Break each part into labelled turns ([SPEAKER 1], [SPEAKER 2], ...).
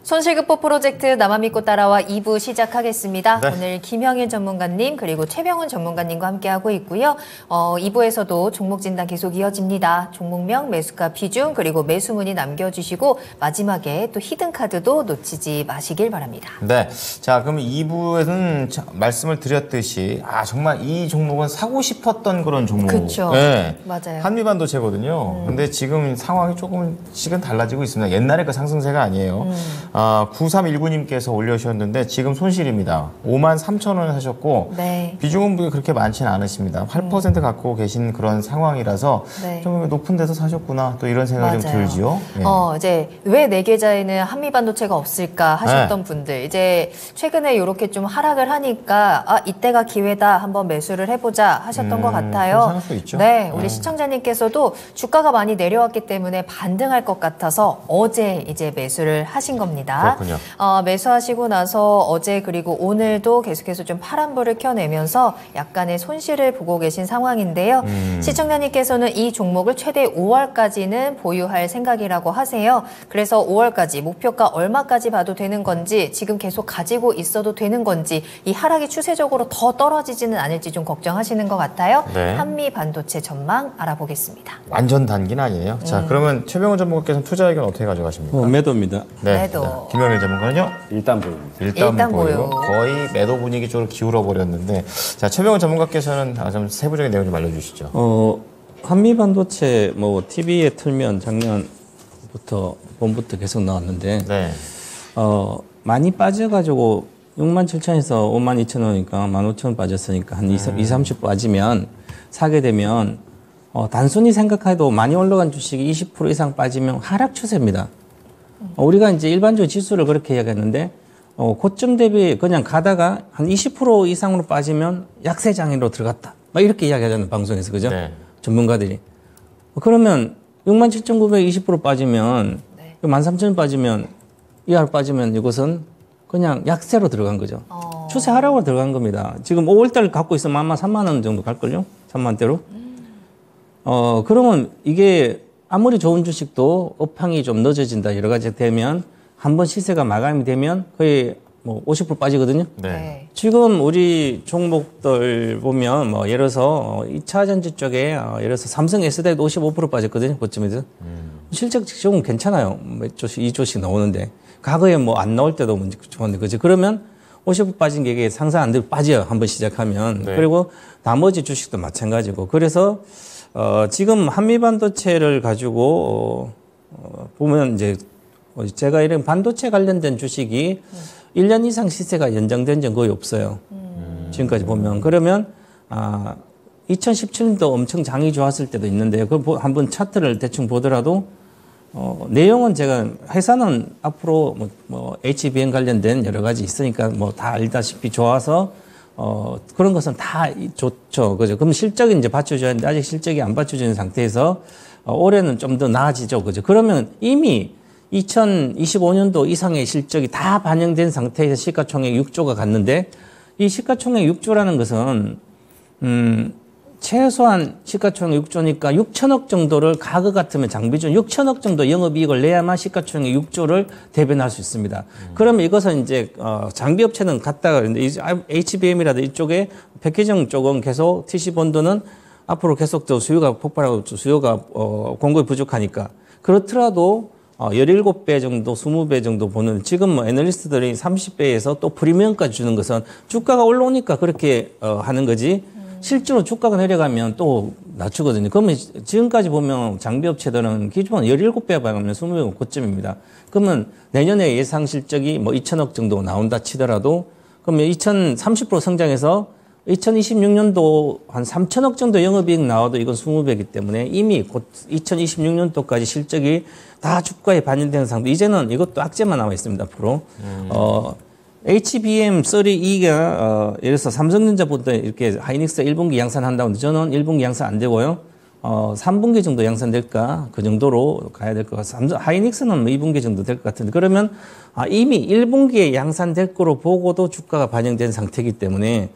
[SPEAKER 1] 손실극복 프로젝트 나만 믿고 따라와 2부 시작하겠습니다.
[SPEAKER 2] 네.
[SPEAKER 1] 오늘 김형일 전문가님 그리고 최병훈 전문가님과 함께하고 있고요. 2부에서도 종목 진단 계속 이어집니다. 종목명, 매수가 비중 그리고 매수 문의 남겨주시고 마지막에 또 히든카드도 놓치지 마시길 바랍니다.
[SPEAKER 2] 네, 자 그럼 2부에는 말씀을 드렸듯이 정말 이 종목은 사고 싶었던 그런 종목.
[SPEAKER 1] 그렇죠.
[SPEAKER 2] 네.
[SPEAKER 1] 맞아요.
[SPEAKER 2] 한미반도체거든요. 근데 지금 상황이 조금씩은 달라지고 있습니다. 옛날에 그 상승세가 아니에요. 9319님께서 올려주셨는데 지금 손실입니다. 53,000원 하셨고
[SPEAKER 1] 네.
[SPEAKER 2] 비중은 그렇게 많지는 않으십니다. 8% 갖고 계신 그런 상황이라서
[SPEAKER 1] 네.
[SPEAKER 2] 좀 높은 데서 사셨구나 또 이런 생각이 좀 들지요. 네.
[SPEAKER 1] 이제 왜 내 계좌에는 한미반도체가 없을까 하셨던
[SPEAKER 2] 네.
[SPEAKER 1] 분들 이제 최근에 이렇게 좀 하락을 하니까 이때가 기회다 한번 매수를 해보자 하셨던 것 같아요.
[SPEAKER 2] 생각할 수 있죠.
[SPEAKER 1] 네, 우리 시청자님께서도 주가가 많이 내려왔기 때문에 반등할 것 같아서 어제 이제 매수를 하신 겁니다.
[SPEAKER 2] 그렇군요.
[SPEAKER 1] 매수하시고 나서 어제 그리고 오늘도 계속해서 좀 파란불을 켜내면서 약간의 손실을 보고 계신 상황인데요. 시청자님께서는 이 종목을 최대 5월까지는 보유할 생각이라고 하세요. 그래서 5월까지 목표가 얼마까지 봐도 되는 건지 지금 계속 가지고 있어도 되는 건지 이 하락이 추세적으로 더 떨어지지는 않을지 좀 걱정하시는 것 같아요.
[SPEAKER 2] 네.
[SPEAKER 1] 한미 반도체 전망 알아보겠습니다.
[SPEAKER 2] 완전 단기는 아니에요. 자, 그러면 최병훈 전문가께서는 투자 의견 어떻게 가져가십니까?
[SPEAKER 3] 매도입니다.
[SPEAKER 2] 네.
[SPEAKER 1] 매도.
[SPEAKER 2] 김영일 전문가는요?
[SPEAKER 3] 일단 보입니다.
[SPEAKER 1] 일단 보유.
[SPEAKER 2] 거의 매도 분위기 쪽으로 기울어 버렸는데, 자, 최병훈 전문가께서는 좀 세부적인 내용 좀 알려주시죠.
[SPEAKER 3] 한미 반도체 TV에 틀면 작년부터 봄부터 계속 나왔는데
[SPEAKER 2] 네.
[SPEAKER 3] 많이 빠져가지고 67,000에서 52,000원이니까 15,000원 빠졌으니까 한 20-30 빠지면 사게 되면 단순히 생각해도 많이 올라간 주식이 20% 이상 빠지면 하락 추세입니다. 우리가 이제 일반적으로 지수를 그렇게 이야기했는데 고점 대비 그냥 가다가 한 20% 이상으로 빠지면 약세 장애로 들어갔다. 막 이렇게 이야기하잖아요, 방송에서. 그죠?
[SPEAKER 2] 네.
[SPEAKER 3] 전문가들이. 그러면 67,920% 빠지면
[SPEAKER 1] 네.
[SPEAKER 3] 13,000원 빠지면 이하로 빠지면 이것은 그냥 약세로 들어간 거죠. 추세 하락으로 들어간 겁니다. 지금 5월달 갖고 있으면 아마 3만 원 정도 갈걸요? 3만대로. 그러면 이게 아무리 좋은 주식도 업황이 좀 늦어진다 여러 가지 되면 한번 시세가 마감이 되면 거의 50% 빠지거든요.
[SPEAKER 2] 네.
[SPEAKER 3] 지금 우리 종목들 보면 예를 들어서 2차 전지 쪽에 예를 들어서 삼성 S대도 55% 빠졌거든요. 고점에서. 실적 지금 괜찮아요. 몇 조씩, 2조씩 나오는데. 과거에 안 나올 때도 좋았는데, 그죠? 그러면 50% 빠진 게 이게 상상 안 되고 빠져요. 한번 시작하면.
[SPEAKER 2] 네.
[SPEAKER 3] 그리고 나머지 주식도 마찬가지고. 그래서, 지금 한미반도체를 가지고, 보면 이제 제가 이런 반도체 관련된 주식이 1년 이상 시세가 연장된 적은 거의 없어요. 지금까지 보면. 그러면, 2017년도 엄청 장이 좋았을 때도 있는데, 한번 차트를 대충 보더라도, 내용은 제가, 회사는 앞으로 HBM 관련된 여러 가지 있으니까 다 알다시피 좋아서, 그런 것은 다 좋죠. 그죠? 그럼 실적이 이제 받쳐줘야 하는데, 아직 실적이 안 받쳐지는 상태에서, 올해는 좀 더 나아지죠. 그죠? 그러면 이미 2025년도 이상의 실적이 다 반영된 상태에서 시가총액 6조가 갔는데, 이 시가총액 6조라는 것은, 최소한 시가총액 6조니까 6천억 정도를 과거 같으면 장비준 6천억 정도 영업이익을 내야만 시가총액 6조를 대변할 수 있습니다. 그러면 이것은 이제 장비업체는 갔다가 HBM이라도 이쪽에 패키징 쪽은 계속 TC본드는 앞으로 계속 더 수요가 폭발하고 수요가 공급이 부족하니까 그렇더라도 17배 정도, 20배 정도 보는 지금 애널리스트들이 30배에서 또 프리미엄까지 주는 것은 주가가 올라오니까 그렇게 하는 거지. 실제로 주가가 내려가면 또 낮추거든요. 그러면 지금까지 보면 장비업체들은 기존 17배 반하면 20배 고점입니다. 그러면 내년에 예상 실적이 2천억 정도 나온다 치더라도 그러면 30% 성장해서 2026년도 한 3천억 정도 영업이익 나와도 이건 20배이기 때문에 이미 곧 2026년도까지 실적이 다 주가에 반영되는 상태. 이제는 이것도 악재만 남아 있습니다, 앞으로. HBM32가, 예를 들어서 삼성전자보다 이렇게 하이닉스 1분기 양산한다고 하는데 저는 1분기 양산 안 되고요. 3분기 정도 양산될까? 그 정도로 가야 될 것 같습니다. 하이닉스는 2분기 정도 될 것 같은데 그러면 이미 1분기에 양산될 거로 보고도 주가가 반영된 상태이기 때문에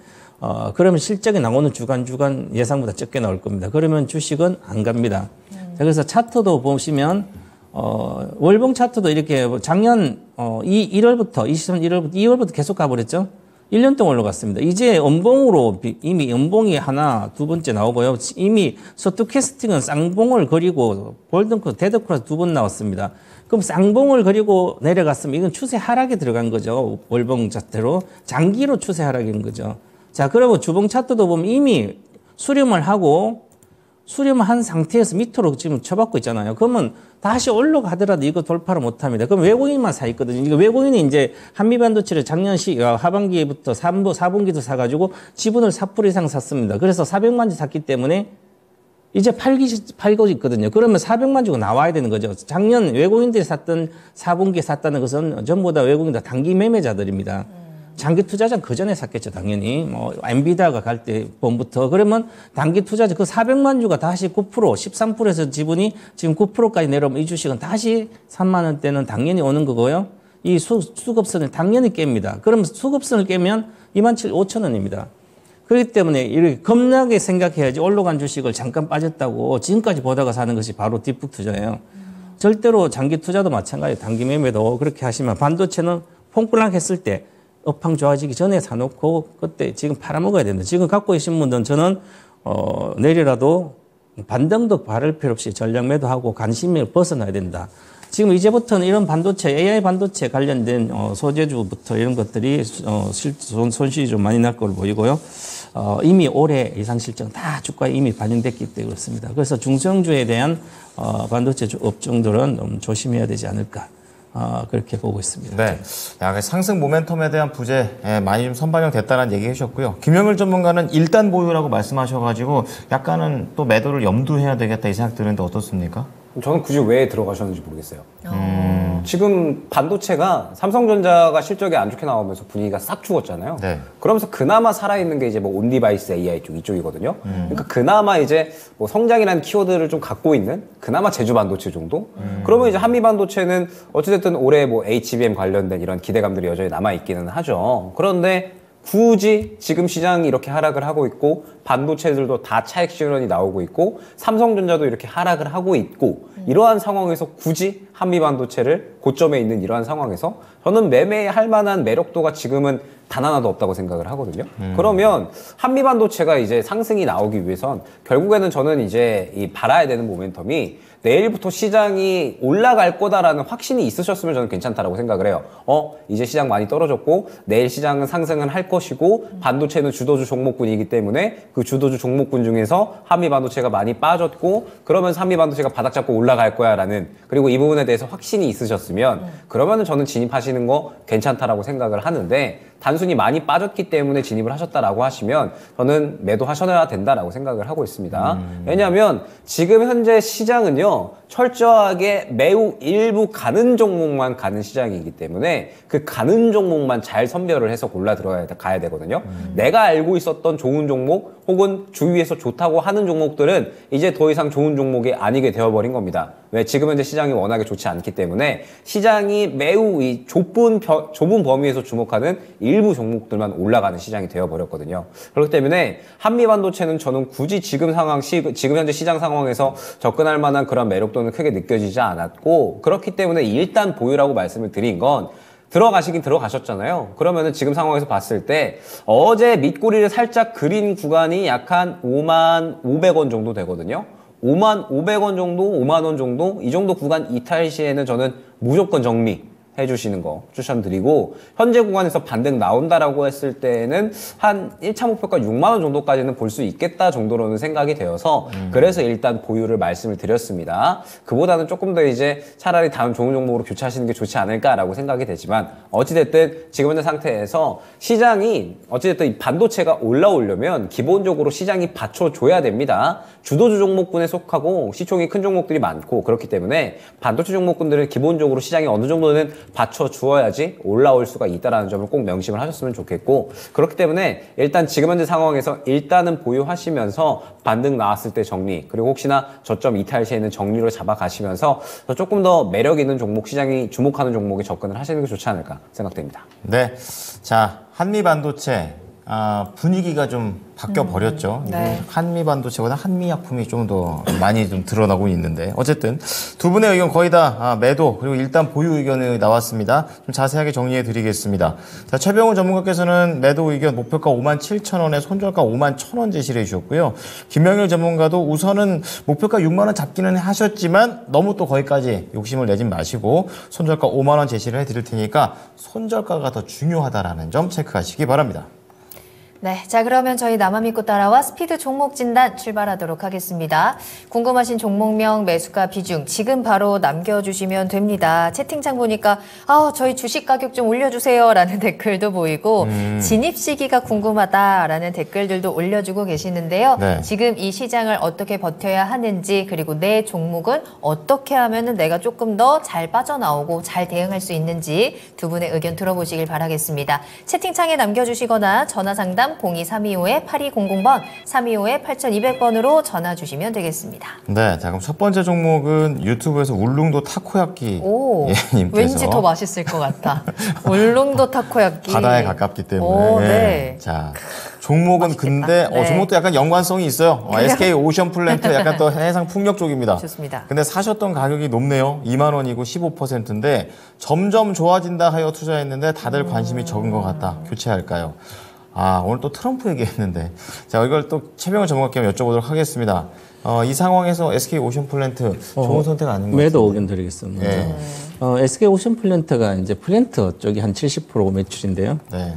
[SPEAKER 3] 그러면 실적이 나오는 주간 예상보다 적게 나올 겁니다. 그러면 주식은 안 갑니다. 자, 그래서 차트도 보시면 월봉 차트도 이렇게 작년 1월부터 23년 1월부터 2월부터 계속 가버렸죠. 1년 동안 올라갔습니다. 이제 연봉으로 이미 연봉이 하나, 두 번째 나오고요. 이미 스토캐스틱은 쌍봉을 그리고 골든크로스, 데드크로스 두 번 나왔습니다. 그럼 쌍봉을 그리고 내려갔으면 이건 추세 하락에 들어간 거죠. 월봉 차트로. 장기로 추세 하락인 거죠. 자, 그러면 주봉 차트도 보면 이미 수렴을 한 상태에서 밑으로 지금 쳐박고 있잖아요. 그러면 다시 올라가더라도 이거 돌파를 못 합니다. 그럼 외국인만 사 있거든요. 이거 외국인이 이제 한미반도체를 작년 하반기부터 4분기도 사가지고 지분을 4% 이상 샀습니다. 그래서 400만 주 샀기 때문에 이제 팔고 있거든요. 그러면 400만 주가 나와야 되는 거죠. 작년 외국인들이 샀던 4분기에 샀다는 것은 전부 다 외국인들 단기 매매자들입니다. 장기 투자자는 그 전에 샀겠죠, 당연히. 뭐, 엔비디아가 갈 때 번부터. 그러면 단기 투자자 그 400만 주가 다시 9%, 13%에서 지분이 지금 9%까지 내려오면 이 주식은 다시 3만 원대는 당연히 오는 거고요. 이 수급선을 당연히 깹니다. 그러면 수급선을 깨면 27,500원입니다. 그렇기 때문에 이렇게 겁나게 생각해야지 올라간 주식을 잠깐 빠졌다고 지금까지 보다가 사는 것이 바로 뒷북 투자예요. 절대로 장기 투자도 마찬가지예요. 단기 매매도 그렇게 하시면 반도체는 퐁플랑 했을 때 업황 좋아지기 전에 사놓고 그때 지금 팔아먹어야 된다. 지금 갖고 계신 분들은 저는 내일이라도 반등도 바랄 필요 없이 전략 매도하고 관심을 벗어나야 된다. 지금 이제부터는 이런 반도체, AI 반도체 관련된 소재주부터 이런 것들이 손실이 좀 많이 날 걸로 보이고요. 이미 올해 예상 실적 다 주가에 이미 반영됐기 때문에 그렇습니다. 그래서 중소형주에 대한 반도체 업종들은 좀 조심해야 되지 않을까. 그렇게 보고 있습니다.
[SPEAKER 2] 네. 상승 모멘텀에 대한 부재 많이 좀 선반영됐다는 얘기 해주셨고요. 김영일 전문가는 일단 보유라고 말씀하셔가지고 약간은 또 매도를 염두해야 되겠다 이 생각 드는데 어떻습니까?
[SPEAKER 4] 저는 굳이 왜 들어가셨는지 모르겠어요. 지금 반도체가 삼성전자가 실적이 안 좋게 나오면서 분위기가 싹 죽었잖아요.
[SPEAKER 2] 네.
[SPEAKER 4] 그러면서 그나마 살아있는 게 이제 뭐 온디바이스 AI 이쪽이거든요. 그러니까 그나마 이제 뭐 성장이라는 키워드를 좀 갖고 있는 그나마 제주 반도체 정도? 그러면 이제 한미 반도체는 어찌됐든 올해 뭐 HBM 관련된 이런 기대감들이 여전히 남아있기는 하죠. 그런데 굳이 지금 시장이 이렇게 하락을 하고 있고 반도체들도 다 차익 실현이 나오고 있고 삼성전자도 이렇게 하락을 하고 있고 이러한 상황에서 굳이 한미반도체를 고점에 있는 이러한 상황에서 저는 매매할 만한 매력도가 지금은 단 하나도 없다고 생각을 하거든요. 그러면 한미반도체가 이제 상승이 나오기 위해선 결국에는 저는 이제 이 바라야 되는 모멘텀이 내일부터 시장이 올라갈 거다라는 확신이 있으셨으면 저는 괜찮다라고 생각을 해요. 이제 시장 많이 떨어졌고 내일 시장은 상승은 할 것이고 반도체는 주도주 종목군이기 때문에 그 주도주 종목군 중에서 한미반도체가 많이 빠졌고 그러면서 한미반도체가 바닥 잡고 올라갈 거야라는 그리고 이 부분에 대해서 확신이 있으셨으면 그러면은 저는 진입하시는 거 괜찮다라고 생각을 하는데 단순히 많이 빠졌기 때문에 진입을 하셨다라고 하시면 저는 매도하셔야 된다라고 생각을 하고 있습니다. 왜냐하면 지금 현재 시장은요 철저하게 매우 일부 가는 종목만 가는 시장이기 때문에 그 가는 종목만 잘 선별을 해서 골라 가야 되거든요. 내가 알고 있었던 좋은 종목 혹은 주위에서 좋다고 하는 종목들은 이제 더 이상 좋은 종목이 아니게 되어버린 겁니다. 왜? 지금 현재 시장이 워낙에 좋지 않기 때문에 시장이 매우 이 좁은 범위에서 주목하는 일부 종목들만 올라가는 시장이 되어버렸거든요. 그렇기 때문에 한미반도체는 저는 굳이 지금 현재 시장 상황에서 접근할 만한 그런 매력도는 크게 느껴지지 않았고 그렇기 때문에 일단 보유라고 말씀을 드린 건 들어가시긴 들어가셨잖아요. 그러면은 지금 상황에서 봤을 때 어제 밑꼬리를 살짝 그린 구간이 약 한 5만 500원 정도 되거든요. 5만 500원 정도, 5만 원 정도 이 정도 구간 이탈 시에는 저는 무조건 정리 해주시는 거 추천드리고 현재 구간에서 반등 나온다라고 했을 때는 한 1차 목표가 6만 원 정도까지는 볼 수 있겠다 정도로는 생각이 되어서 그래서 일단 보유를 말씀을 드렸습니다. 그보다는 조금 더 이제 차라리 다음 좋은 종목으로 교체하시는 게 좋지 않을까라고 생각이 되지만 어찌됐든 지금 현재 상태에서 시장이 어찌됐든 이 반도체가 올라오려면 기본적으로 시장이 받쳐줘야 됩니다. 주도주 종목군에 속하고 시총이 큰 종목들이 많고 그렇기 때문에 반도체 종목군들은 기본적으로 시장이 어느 정도는 받쳐주어야지 올라올 수가 있다는 점을 꼭 명심을 하셨으면 좋겠고 그렇기 때문에 일단 지금 현재 상황에서 일단은 보유하시면서 반등 나왔을 때 정리 그리고 혹시나 저점 이탈 시에는 정리로 잡아가시면서 조금 더 매력 있는 종목 시장이 주목하는 종목에 접근을 하시는 게 좋지 않을까 생각됩니다.
[SPEAKER 2] 네, 자 한미반도체 분위기가 좀 바뀌어 버렸죠.
[SPEAKER 1] 네.
[SPEAKER 2] 한미 반도체보다 한미 약품이 좀 더 많이 좀 드러나고 있는데 어쨌든 두 분의 의견 거의 다 매도 그리고 일단 보유 의견이 나왔습니다. 좀 자세하게 정리해 드리겠습니다. 자, 최병훈 전문가께서는 매도 의견 목표가 57,000원에 손절가 51,000원 제시를 해주셨고요. 김명일 전문가도 우선은 목표가 6만 원 잡기는 하셨지만 너무 또 거기까지 욕심을 내진 마시고 손절가 5만 원 제시를 해드릴 테니까 손절가가 더 중요하다라는 점 체크하시기 바랍니다.
[SPEAKER 1] 네, 자 그러면 저희 나만 믿고 따라와 스피드 종목 진단 출발하도록 하겠습니다. 궁금하신 종목명, 매수가, 비중 지금 바로 남겨주시면 됩니다. 채팅창 보니까 저희 주식 가격 좀 올려주세요라는 댓글도 보이고 진입 시기가 궁금하다라는 댓글들도 올려주고 계시는데요.
[SPEAKER 2] 네.
[SPEAKER 1] 지금 이 시장을 어떻게 버텨야 하는지 그리고 내 종목은 어떻게 하면은 내가 조금 더 잘 빠져나오고 잘 대응할 수 있는지 두 분의 의견 들어보시길 바라겠습니다. 채팅창에 남겨주시거나 전화상담 02325-8200번, 325-8200번으로 전화 주시면 되겠습니다.
[SPEAKER 2] 네, 자 그럼 첫 번째 종목은 유튜브에서 울릉도 타코야끼 님께서
[SPEAKER 1] 왠지 더 맛있을 것 같아. 울릉도 타코야끼.
[SPEAKER 2] 바다에 가깝기 때문에.
[SPEAKER 1] 오, 네.
[SPEAKER 2] 자 종목은
[SPEAKER 1] 맛있겠다.
[SPEAKER 2] 근데
[SPEAKER 1] 네.
[SPEAKER 2] 종목도 약간 연관성이 있어요. SK 오션 플랜트 약간 또 해상 풍력 쪽입니다.
[SPEAKER 1] 좋습니다.
[SPEAKER 2] 근데 사셨던 가격이 높네요. 2만 원이고 15%인데 점점 좋아진다 하여 투자했는데 다들 관심이 적은 것 같다. 교체할까요? 오늘 또 트럼프 얘기했는데. 자, 이걸 또 최병훈 전문가께 여쭤보도록 하겠습니다. 이 상황에서 SK 오션 플랜트 좋은 선택 아닌 것 같아요.
[SPEAKER 3] 매도 의견 드리겠습니다.
[SPEAKER 2] 네.
[SPEAKER 3] SK 오션 플랜트가 이제 플랜트 쪽이 한 70% 매출인데요.
[SPEAKER 2] 네.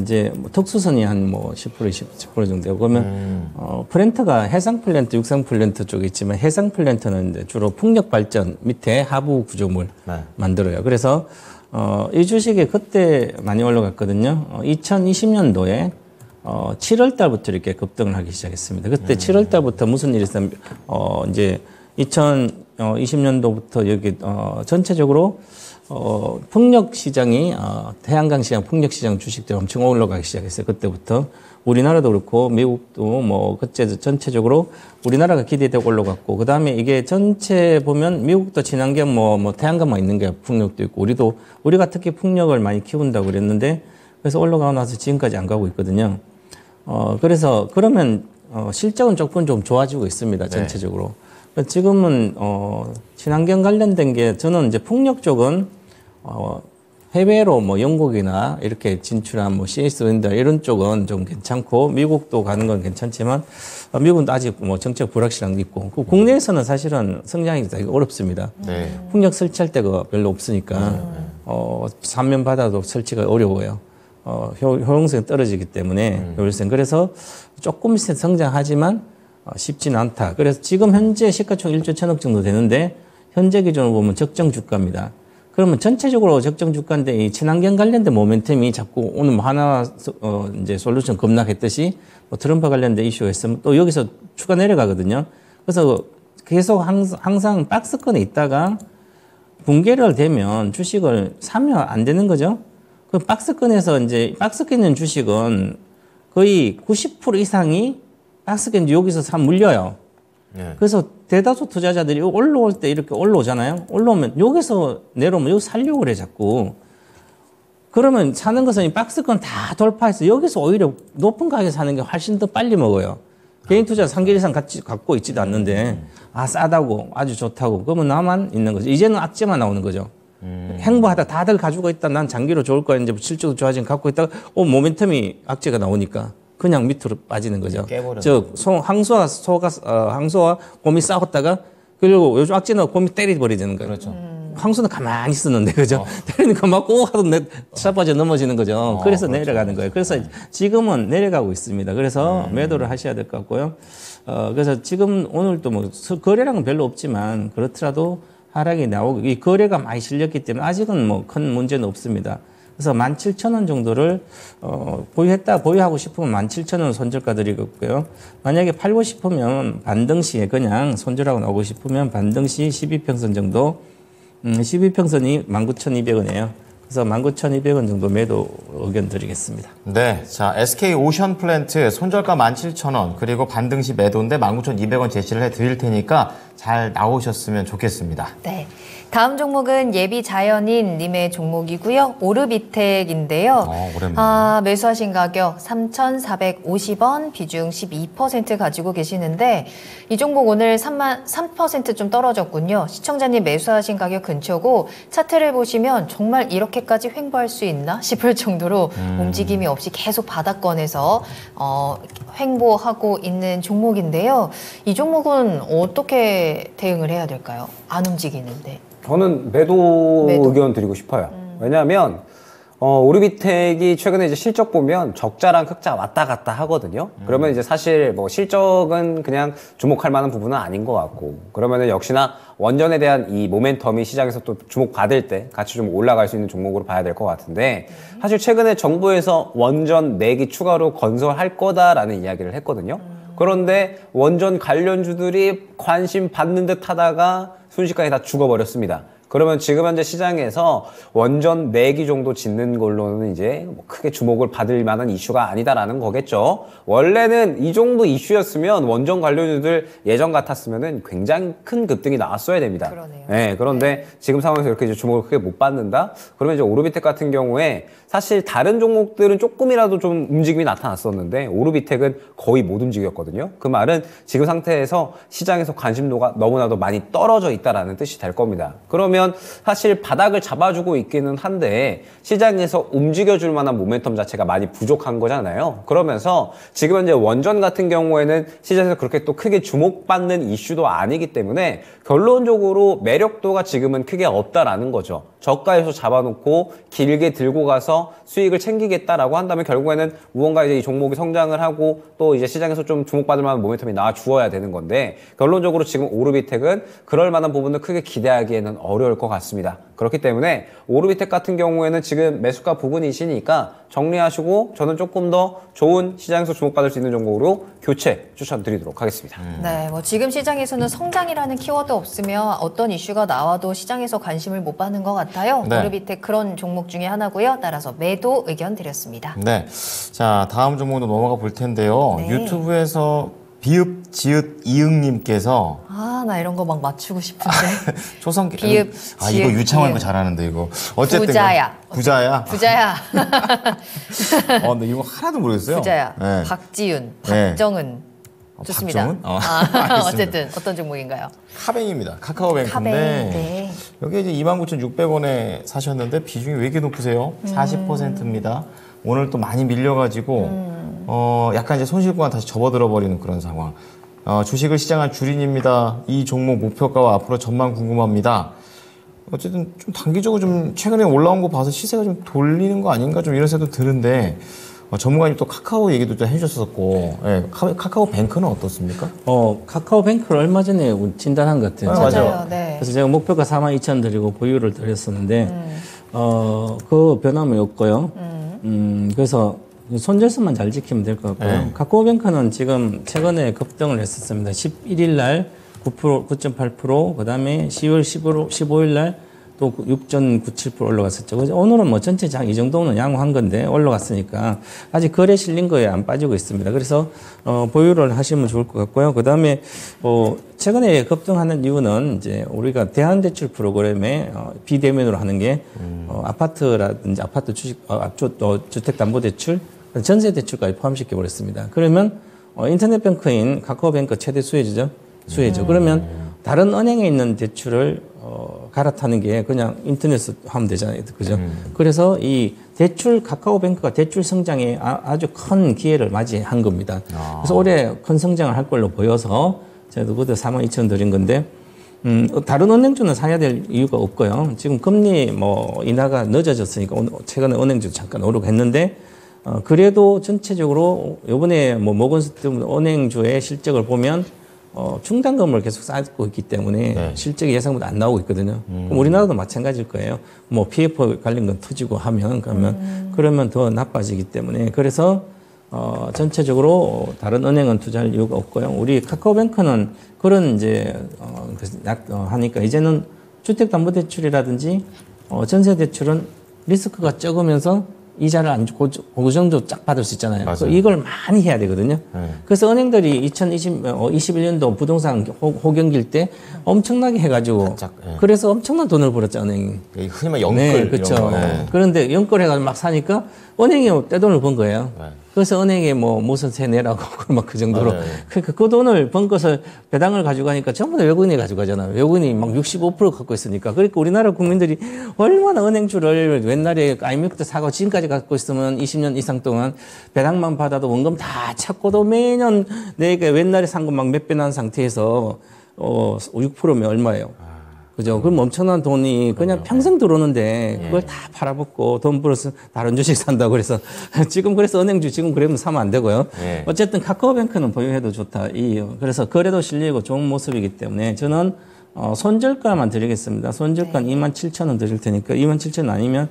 [SPEAKER 3] 이제 뭐 특수선이 한 뭐 10%, 20% 정도 되고 그러면 플랜트가 해상 플랜트, 육상 플랜트 쪽에 있지만 해상 플랜트는 이제 주로 풍력 발전 밑에 하부 구조물
[SPEAKER 2] 네.
[SPEAKER 3] 만들어요. 그래서 이 주식이 그때 많이 올라갔거든요. 2020년도에 7월 달부터 이렇게 급등을 하기 시작했습니다. 그때 7월 달부터 무슨 일이 있었냐면 이제 2020년도부터 여기 전체적으로 풍력 시장이 태양광 시장, 풍력 시장 주식들이 엄청 올라가기 시작했어요. 그때부터 우리나라도 그렇고 미국도 뭐 그때 전체적으로 우리나라가 기대되고 올라갔고 그다음에 이게 전체 보면 미국도 친환경 뭐 태양광만 있는 게 풍력도 있고 우리가 특히 풍력을 많이 키운다고 그랬는데 그래서 올라가고 나서 지금까지 안 가고 있거든요. 그래서 그러면 실적은 조금 좀 좋아지고 있습니다. 전체적으로. 지금은 친환경 관련된 게 저는 이제 풍력 쪽은 해외로 뭐 영국이나 이렇게 진출한 뭐 CS 윈드 이런 쪽은 좀 괜찮고 미국도 가는 건 괜찮지만 미국은 아직 뭐 정책 불확실한 게 있고 국내에서는 사실은 성장이 되게 어렵습니다.
[SPEAKER 2] 네.
[SPEAKER 3] 풍력 설치할 데가 별로 없으니까 삼면 바다도 설치가 어려워요. 효용성이 떨어지기 때문에 효율성. 그래서 조금 성장하지만 쉽지는 않다. 그래서 지금 현재 시가총 1조 1천억 정도 되는데 현재 기준으로 보면 적정 주가입니다. 그러면 전체적으로 적정 주가인데 이 친환경 관련된 모멘텀이 자꾸 오늘 뭐 하나 이제 솔루션 급락했듯이 뭐 트럼프 관련된 이슈가 있으면 또 여기서 추가 내려가거든요. 그래서 계속 항상 박스권에 있다가 붕괴를 되면 주식을 사면 안 되는 거죠. 그 박스권에서 이제 박스권에 있는 주식은 거의 90% 이상이 박스권 여기서 물려요.
[SPEAKER 2] 네.
[SPEAKER 3] 그래서 대다수 투자자들이 올라올 때 이렇게 올라오잖아요. 올라오면 여기서 내려오면 여기 살려고 그래 자꾸. 그러면 사는 것은 이 박스권 다 돌파해서 여기서 오히려 높은 가격에 사는 게 훨씬 더 빨리 먹어요. 개인 투자 3개월 이상 갖고 있지도 않는데 싸다고 아주 좋다고 그러면 나만 있는 거죠. 이제는 악재만 나오는 거죠. 행보하다 다들 가지고 있다. 난 장기로 좋을 거야. 이제 실적도 좋아지면 갖고 있다가 모멘텀이 악재가 나오니까 그냥 밑으로 빠지는 거죠. 즉 항소와 곰이 싸웠다가 그리고 요즘 악재는 곰이 때려버리는 거예요.
[SPEAKER 2] 그렇죠.
[SPEAKER 3] 항소는 가만히 있었는데 그죠? 때리니까 막 꼭 하도 차빠져 넘어지는 거죠. 그래서 그렇죠. 내려가는 거예요. 그래서 지금은 내려가고 있습니다. 그래서 매도를 하셔야 될 것 같고요. 그래서 지금 오늘도 뭐 거래량은 별로 없지만 그렇더라도 하락이 나오고 이 거래가 많이 실렸기 때문에 아직은 뭐 큰 문제는 없습니다. 그래서 17,000원 정도를 보유하고 싶으면 17,000원 손절가 드리겠고요. 만약에 팔고 싶으면 반등 시에 그냥 손절하고 나오고 싶으면 반등 시 12평선 정도 12평선이 19,200원이에요. 그래서 19,200원 정도 매도 의견 드리겠습니다.
[SPEAKER 2] 네, 자 SK 오션 플랜트 손절가 17,000원 그리고 반등 시 매도인데 19,200원 제시를 해드릴 테니까 잘 나오셨으면 좋겠습니다.
[SPEAKER 1] 네. 다음 종목은 예비 자연인 님의 종목이고요. 오르비텍인데요.
[SPEAKER 2] 오랜만에.
[SPEAKER 1] 매수하신 가격 3,450원, 비중 12% 가지고 계시는데 이 종목 오늘 3% 좀 떨어졌군요. 시청자님 매수하신 가격 근처고 차트를 보시면 정말 이렇게까지 횡보할 수 있나 싶을 정도로 움직임이 없이 계속 바닥권에서 횡보하고 있는 종목인데요. 이 종목은 어떻게 대응을 해야 될까요? 안 움직이는데.
[SPEAKER 4] 저는 매도 의견 드리고 싶어요. 왜냐하면 오르비텍이 최근에 이제 실적 보면 적자랑 흑자 왔다 갔다 하거든요. 그러면 이제 사실 뭐 실적은 그냥 주목할 만한 부분은 아닌 것 같고, 그러면은 역시나 원전에 대한 이 모멘텀이 시장에서 또 주목받을 때 같이 좀 올라갈 수 있는 종목으로 봐야 될 것 같은데, 사실 최근에 정부에서 원전 4기 추가로 건설할 거다라는 이야기를 했거든요. 그런데 원전 관련주들이 관심 받는 듯 하다가 순식간에 다 죽어버렸습니다. 그러면 지금 현재 시장에서 원전 4기 정도 짓는 걸로는 이제 뭐 크게 주목을 받을 만한 이슈가 아니다라는 거겠죠. 원래는 이 정도 이슈였으면 원전 관련주들 예전 같았으면은 굉장히 큰 급등이 나왔어야 됩니다.
[SPEAKER 1] 그러네요.
[SPEAKER 4] 네, 그런데 지금 상황에서 이렇게 이제 주목을 크게 못 받는다? 그러면 이제 오르비텍 같은 경우에 사실 다른 종목들은 조금이라도 좀 움직임이 나타났었는데 오르비텍은 거의 못 움직였거든요. 그 말은 지금 상태에서 시장에서 관심도가 너무나도 많이 떨어져 있다라는 뜻이 될 겁니다. 그러면 사실 바닥을 잡아주고 있기는 한데 시장에서 움직여줄 만한 모멘텀 자체가 많이 부족한 거잖아요. 그러면서 지금 현재 원전 같은 경우에는 시장에서 그렇게 또 크게 주목받는 이슈도 아니기 때문에 결론적으로 매력도가 지금은 크게 없다라는 거죠. 저가에서 잡아놓고 길게 들고 가서 수익을 챙기겠다라고 한다면 결국에는 무언가 이제 이 종목이 성장을 하고 또 이제 시장에서 좀 주목받을 만한 모멘텀이 나와 주어야 되는 건데, 결론적으로 지금 오르비텍은 그럴 만한 부분을 크게 기대하기에는 어려울 것 같습니다. 그렇기 때문에 오르비텍 같은 경우에는 지금 매수가 부근이시니까 정리하시고 저는 조금 더 좋은 시장에서 주목받을 수 있는 종목으로 교체 추천드리도록 하겠습니다.
[SPEAKER 1] 네, 뭐 지금 시장에서는 성장이라는 키워드 없으면 어떤 이슈가 나와도 시장에서 관심을 못 받는 것 같아요.
[SPEAKER 2] 네.
[SPEAKER 1] 오르비텍 그런 종목 중에 하나고요. 따라서 매도 의견 드렸습니다.
[SPEAKER 2] 네. 자, 다음 종목으로 넘어가 볼 텐데요.
[SPEAKER 1] 네.
[SPEAKER 2] 유튜브에서 비읍, 지읒, 이응님께서
[SPEAKER 1] 나 이런 거 막 맞추고 싶은데.
[SPEAKER 2] 초성
[SPEAKER 1] 비읍,
[SPEAKER 2] 이거
[SPEAKER 1] 지읒,
[SPEAKER 2] 유창한 거
[SPEAKER 1] 이응.
[SPEAKER 2] 잘하는데 이거. 어쨌든
[SPEAKER 1] 부자야.
[SPEAKER 2] 부자야.
[SPEAKER 1] 부자야.
[SPEAKER 2] 근데 이거 하나도 모르겠어요.
[SPEAKER 1] 부자야.
[SPEAKER 2] 네.
[SPEAKER 1] 박지윤,
[SPEAKER 2] 네.
[SPEAKER 1] 박정은. 좋습니다.
[SPEAKER 2] 박정은? 알겠습니다.
[SPEAKER 1] 어쨌든 어떤 종목인가요?
[SPEAKER 2] 카뱅입니다. 카카오뱅크인데
[SPEAKER 1] 카뱅, 네.
[SPEAKER 2] 여기 이제 29,600원에 사셨는데 비중이 왜 이렇게 높으세요? 40%입니다. 오늘 또 많이 밀려가지고 약간 이제 손실구간 다시 접어들어 버리는 그런 상황. 주식을 시장할 주린입니다. 이 종목 목표가와 앞으로 전망 궁금합니다. 어쨌든 좀 단기적으로 좀 최근에 올라온 거 봐서 시세가 좀 돌리는 거 아닌가 좀 이런 생각도 드는데 전문가님 또 카카오 얘기도 좀 해주셨었고, 예, 카카오뱅크는 어떻습니까?
[SPEAKER 3] 카카오뱅크를 얼마 전에 진단한 것 같아요.
[SPEAKER 2] 맞아요.
[SPEAKER 1] 네.
[SPEAKER 3] 그래서 제가 목표가 42,000 드리고 보유를 드렸었는데, 그 변함이 없고요. 그래서 손절선만 잘 지키면 될 것 같고요.
[SPEAKER 2] 네.
[SPEAKER 3] 카카오뱅크는 지금 최근에 급등을 했었습니다. 11일 날 9%, 9.8%, 그 다음에 10월 15일 날 또 6.97% 올라갔었죠. 그래서 오늘은 뭐 전체 장 이 정도는 양호한 건데 올라갔으니까 아직 거래 실린 거에 안 빠지고 있습니다. 그래서 보유를 하시면 좋을 것 같고요. 그 다음에 최근에 급등하는 이유는 이제 우리가 대한대출 프로그램에 비대면으로 하는 게 아파트라든지 아파트 주식, 주택담보대출, 전세대출까지 포함시켜 버렸습니다. 그러면 인터넷뱅크인 카카오뱅크 최대 수혜주죠. 그러면 다른 은행에 있는 대출을 갈아타는 게 그냥 인터넷으로 하면 되잖아요. 그죠? 그래서 이 대출, 카카오뱅크가 대출 성장에 아주 큰 기회를 맞이한 겁니다. 그래서 올해 큰 성장을 할 걸로 보여서 저도 그때 42,000 드린 건데, 다른 은행주는 사야 될 이유가 없고요. 지금 금리 인하가 늦어졌으니까 최근에 은행주 잠깐 오르고 했는데, 그래도 전체적으로 이번에 모건스트림 은행주의 실적을 보면 충당금을 계속 쌓고 있기 때문에
[SPEAKER 2] 네.
[SPEAKER 3] 실적이 예상보다 안 나오고 있거든요. 그럼 우리나라도 마찬가지일 거예요. PF 관련 건 터지고 하면 그러면 더 나빠지기 때문에 그래서 전체적으로 다른 은행은 투자할 이유가 없고요. 우리 카카오뱅크는 그런 이제 하니까 이제는 주택담보대출이라든지 전세대출은 리스크가 적으면서 이자를 안 주고 그 정도 쫙 받을 수 있잖아요.
[SPEAKER 2] 맞아요.
[SPEAKER 3] 그래서 이걸 많이 해야 되거든요. 그래서 은행들이 2021년도 부동산 호경기일 때 엄청나게 해가지고
[SPEAKER 2] 바짝, 예.
[SPEAKER 3] 그래서 엄청난 돈을 벌었죠, 은행이.
[SPEAKER 2] 흔히 말 연끌
[SPEAKER 3] 네,
[SPEAKER 2] 이런
[SPEAKER 3] 그렇죠.
[SPEAKER 2] 거. 네.
[SPEAKER 3] 그런데 연끌해가지고 막 사니까 은행이 떼돈을 번 거예요.
[SPEAKER 2] 네.
[SPEAKER 3] 그래서 은행에 뭐 무슨 세 내라고 막 그 정도로.
[SPEAKER 2] 맞아요.
[SPEAKER 3] 그러니까 그 돈을 번 것을 배당을 가져가니까 전부 다 외국인이 가져가잖아요. 외국인이 막 65% 갖고 있으니까. 그러니까 우리나라 국민들이 얼마나 은행주를 옛날에 IMF 때 사고 지금까지 갖고 있으면 20년 이상 동안 배당만 받아도 원금 다 찾고도 매년 내가 옛날에 산 거 막 몇 배 난 상태에서 6%면 얼마예요? 그죠? 그럼 엄청난 돈이 그냥 평생 들어오는데 그걸 다 팔아먹고 돈 벌어서 다른 주식 산다고 그래서 지금 그래서 은행주 지금 그러면 사면 안 되고요.
[SPEAKER 2] 예.
[SPEAKER 3] 어쨌든 카카오뱅크는 보유해도 좋다. 그래서 거래도 실리고 좋은 모습이기 때문에 저는 손절가만 드리겠습니다. 손절가는 27,000원 드릴 테니까 27,000원 아니면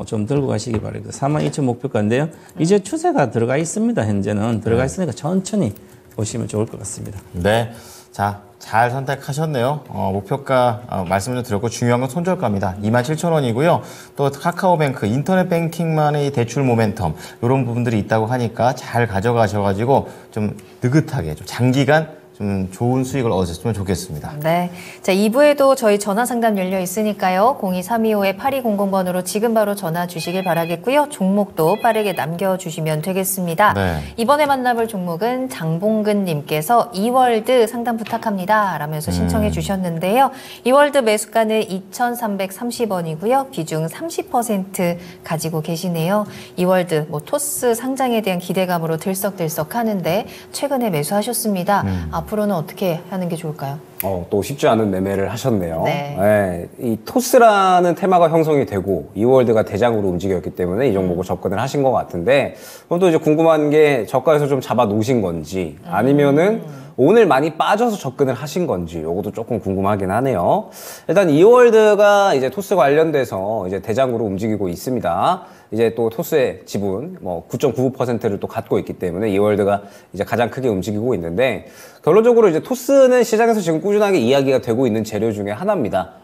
[SPEAKER 3] 좀 들고 가시기 바랍니다. 42,000 목표가인데요. 이제 추세가 들어가 있습니다. 현재는 들어가 있으니까 천천히 보시면 좋을 것 같습니다.
[SPEAKER 2] 네. 자, 잘 선택하셨네요. 목표가 말씀 좀 드렸고 중요한 건 손절가입니다. 27,000원이고요. 또 카카오뱅크 인터넷 뱅킹만의 대출 모멘텀 이런 부분들이 있다고 하니까 잘 가져가셔가지고 좀 느긋하게 좀 장기간 좀 좋은 수익을 얻으셨으면 좋겠습니다.
[SPEAKER 1] 네. 자, 2부에도 저희 전화 상담 열려 있으니까요. 02-325-8200번으로 지금 바로 전화 주시길 바라겠고요. 종목도 빠르게 남겨주시면 되겠습니다.
[SPEAKER 2] 네.
[SPEAKER 1] 이번에 만나볼 종목은 장봉근 님께서 이월드 상담 부탁합니다. 라면서 신청해 주셨는데요. 이월드 매수가는 2,330원이고요. 비중 30% 가지고 계시네요. 이월드 토스 상장에 대한 기대감으로 들썩들썩 하는데 최근에 매수하셨습니다. 앞으로는 어떻게 하는 게 좋을까요?
[SPEAKER 4] 또 쉽지 않은 매매를 하셨네요.
[SPEAKER 1] 네.
[SPEAKER 4] 네, 이 토스라는 테마가 형성이 되고 이월드가 대장으로 움직였기 때문에 이 종목을 접근을 하신 것 같은데 그럼 또 이제 궁금한 게 저가에서 좀 잡아 놓으신 건지 아니면은 오늘 많이 빠져서 접근을 하신 건지 요것도 조금 궁금하긴 하네요. 일단 이월드가 이제 토스 관련돼서 이제 대장으로 움직이고 있습니다. 이제 또 토스의 지분 9.99%를 또 갖고 있기 때문에 이월드가 이제 가장 크게 움직이고 있는데 결론적으로 이제 토스는 시장에서 지금 꾸준하게 이야기가 되고 있는 재료 중에 하나입니다.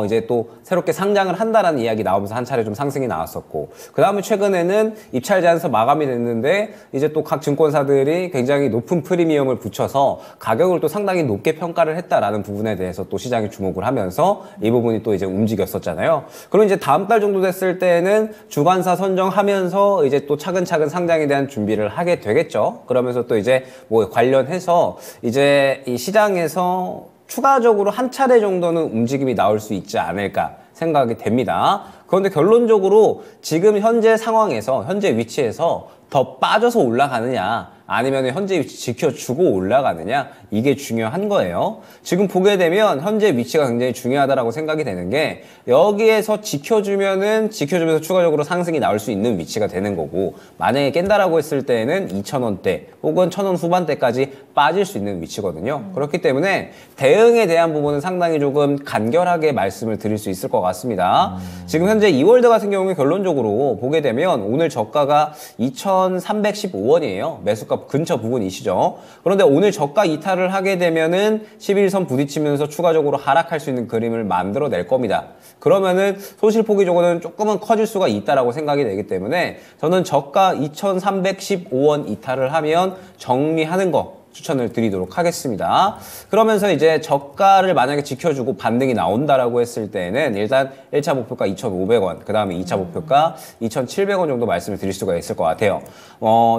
[SPEAKER 4] 이제 또 새롭게 상장을 한다라는 이야기 나오면서 한 차례 좀 상승이 나왔었고 그 다음에 최근에는 입찰 제한서 마감이 됐는데 이제 또 각 증권사들이 굉장히 높은 프리미엄을 붙여서 가격을 또 상당히 높게 평가를 했다라는 부분에 대해서 또 시장이 주목을 하면서 이 부분이 또 이제 움직였었잖아요. 그럼 이제 다음 달 정도 됐을 때는 주관사 선정하면서 이제 또 차근차근 상장에 대한 준비를 하게 되겠죠. 그러면서 또 이제 관련해서 이제 이 시장에서 추가적으로 한 차례 정도는 움직임이 나올 수 있지 않을까 생각이 됩니다. 그런데 결론적으로 지금 현재 상황에서 현재 위치에서 더 빠져서 올라가느냐 아니면 현재 위치 지켜주고 올라가느냐 이게 중요한 거예요. 지금 보게 되면 현재 위치가 굉장히 중요하다라고 생각이 되는 게 여기에서 지켜주면서 추가적으로 상승이 나올 수 있는 위치가 되는 거고 만약에 깬다라고 했을 때는 2,000원대 혹은 1,000원 후반대까지 빠질 수 있는 위치거든요. 그렇기 때문에 대응에 대한 부분은 상당히 조금 간결하게 말씀을 드릴 수 있을 것 같습니다. 지금 현재 이월드 같은 경우에 결론적으로 보게 되면 오늘 저가가 2,315원이에요. 매수가 근처 부분이시죠. 그런데 오늘 저가 이탈을 하게 되면은 11선 부딪히면서 추가적으로 하락할 수 있는 그림을 만들어낼 겁니다. 그러면은 손실폭이 조금은 커질 수가 있다라고 생각이 되기 때문에 저는 저가 2,315원 이탈을 하면 정리하는 거 추천을 드리도록 하겠습니다. 그러면서 이제 저가를 만약에 지켜주고 반등이 나온다라고 했을 때는 일단 1차 목표가 2,500원, 그 다음에 2차 목표가 2,700원 정도 말씀을 드릴 수가 있을 것 같아요.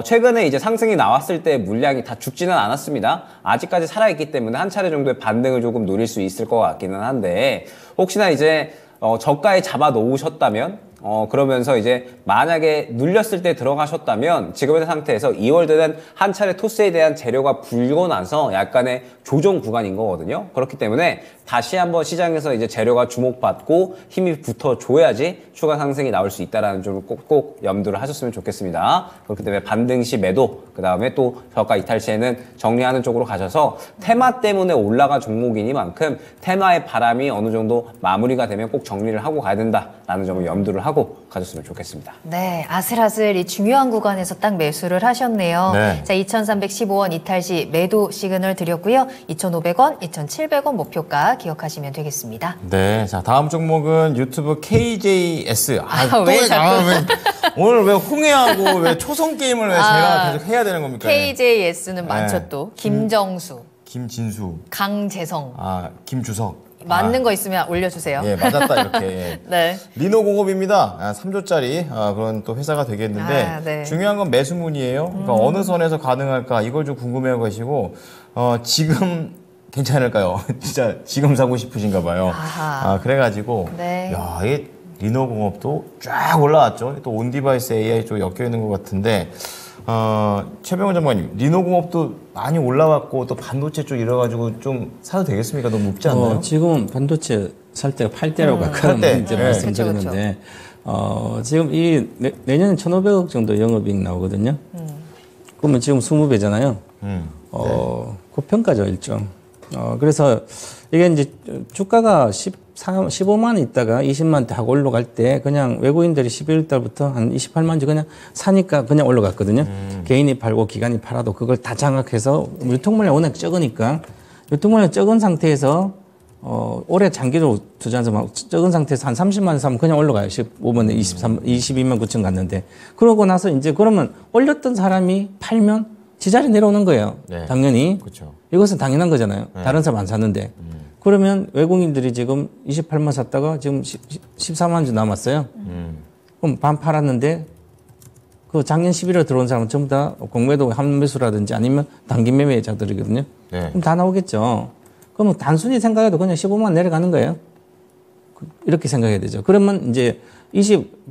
[SPEAKER 4] 최근에 이제 상승이 나왔을 때 물량이 다 죽지는 않았습니다. 아직까지 살아있기 때문에 한 차례 정도의 반등을 조금 노릴 수 있을 것 같기는 한데 혹시나 이제 저가에 잡아 놓으셨다면 그러면서 이제 만약에 눌렸을 때 들어가셨다면 지금의 상태에서 이월드는 한 차례 토스에 대한 재료가 불고 나서 약간의 조정 구간인 거거든요. 그렇기 때문에 다시 한번 시장에서 이제 재료가 주목받고 힘이 붙어줘야지 추가 상승이 나올 수 있다라는 점을 꼭 염두를 하셨으면 좋겠습니다. 그렇기 때문에 반등 시 매도, 그 다음에 또 저가 이탈 시에는 정리하는 쪽으로 가셔서 테마 때문에 올라간 종목이니만큼 테마의 바람이 어느 정도 마무리가 되면 꼭 정리를 하고 가야 된다라는 점을 염두를 하고 가셨으면 좋겠습니다.
[SPEAKER 1] 네, 아슬아슬 이 중요한 구간에서 딱 매수를 하셨네요.
[SPEAKER 2] 네.
[SPEAKER 1] 자, 2,315원 이탈 시 매도 시그널 드렸고요. 2,500원, 2,700원 목표가 기억하시면 되겠습니다.
[SPEAKER 2] 네, 자 다음 종목은 유튜브 KJS.
[SPEAKER 1] 왜 자꾸?
[SPEAKER 2] 오늘 왜 홍해하고 왜 초성 게임을 왜 제가 계속 해야 되는 겁니까?
[SPEAKER 1] KJS는 많죠
[SPEAKER 2] 네.
[SPEAKER 1] 또. 김정수,
[SPEAKER 2] 김진수,
[SPEAKER 1] 강재성.
[SPEAKER 2] 김주석.
[SPEAKER 1] 맞는 거 있으면 올려주세요.
[SPEAKER 2] 예, 맞았다 이렇게. 예.
[SPEAKER 1] 네.
[SPEAKER 2] 리노공업입니다. 3조짜리 그런 또 회사가 되겠는데
[SPEAKER 1] 네. 중요한
[SPEAKER 2] 중요한 건 매수문이에요. 그러니까 어느 선에서 가능할까 이걸 좀 궁금해하고 계시고 지금 괜찮을까요? 진짜 지금 사고 싶으신가 봐요.
[SPEAKER 1] 아하.
[SPEAKER 2] 그래가지고
[SPEAKER 1] 네.
[SPEAKER 2] 야, 이게 리노공업도 쫙 올라왔죠. 또 온디바이스 AI 쪽 엮여 있는 것 같은데 최병훈 전문가님, 리노공업도 많이 올라왔고 또 반도체 쪽 이래가지고 좀 사도 되겠습니까? 너무 높지 않나요?
[SPEAKER 3] 지금 반도체 살 때가 8대라고 아까
[SPEAKER 2] 팔 대.
[SPEAKER 3] 이제
[SPEAKER 2] 네.
[SPEAKER 3] 말씀드렸는데 지금 이 내년에 1,500억 정도 영업이익 나오거든요. 그러면 지금 20배잖아요. 고평가죠, 일종. 그래서 이게 이제 주가가 15만 원 있다가 20만 대 하고 올라갈 때 그냥 외국인들이 11월 달부터 한 28만 주 그냥 사니까 그냥 올라갔거든요. 개인이 팔고 기관이 팔아도 그걸 다 장악해서 유통물량이 워낙 적으니까 유통물량이 적은 상태에서 올해 장기로 투자해서 막 적은 상태에서 한 30만 원 사면 그냥 올라가요. 15번에 22만 9천 갔는데. 그러고 나서 이제 그러면 올렸던 사람이 팔면 지자리 내려오는 거예요.
[SPEAKER 2] 네.
[SPEAKER 3] 당연히.
[SPEAKER 2] 그렇죠.
[SPEAKER 3] 이것은 당연한 거잖아요. 다른 사람 안 샀는데. 그러면 외국인들이 지금 28만 샀다가 지금 14만 주 남았어요. 그럼 반 팔았는데 그 작년 11월 들어온 사람은 전부 다 공매도 환매수라든지 아니면 단기 매매자들이거든요.
[SPEAKER 2] 네.
[SPEAKER 3] 그럼 다 나오겠죠. 그러면 단순히 생각해도 그냥 15만 내려가는 거예요. 이렇게 생각해야 되죠. 그러면 이제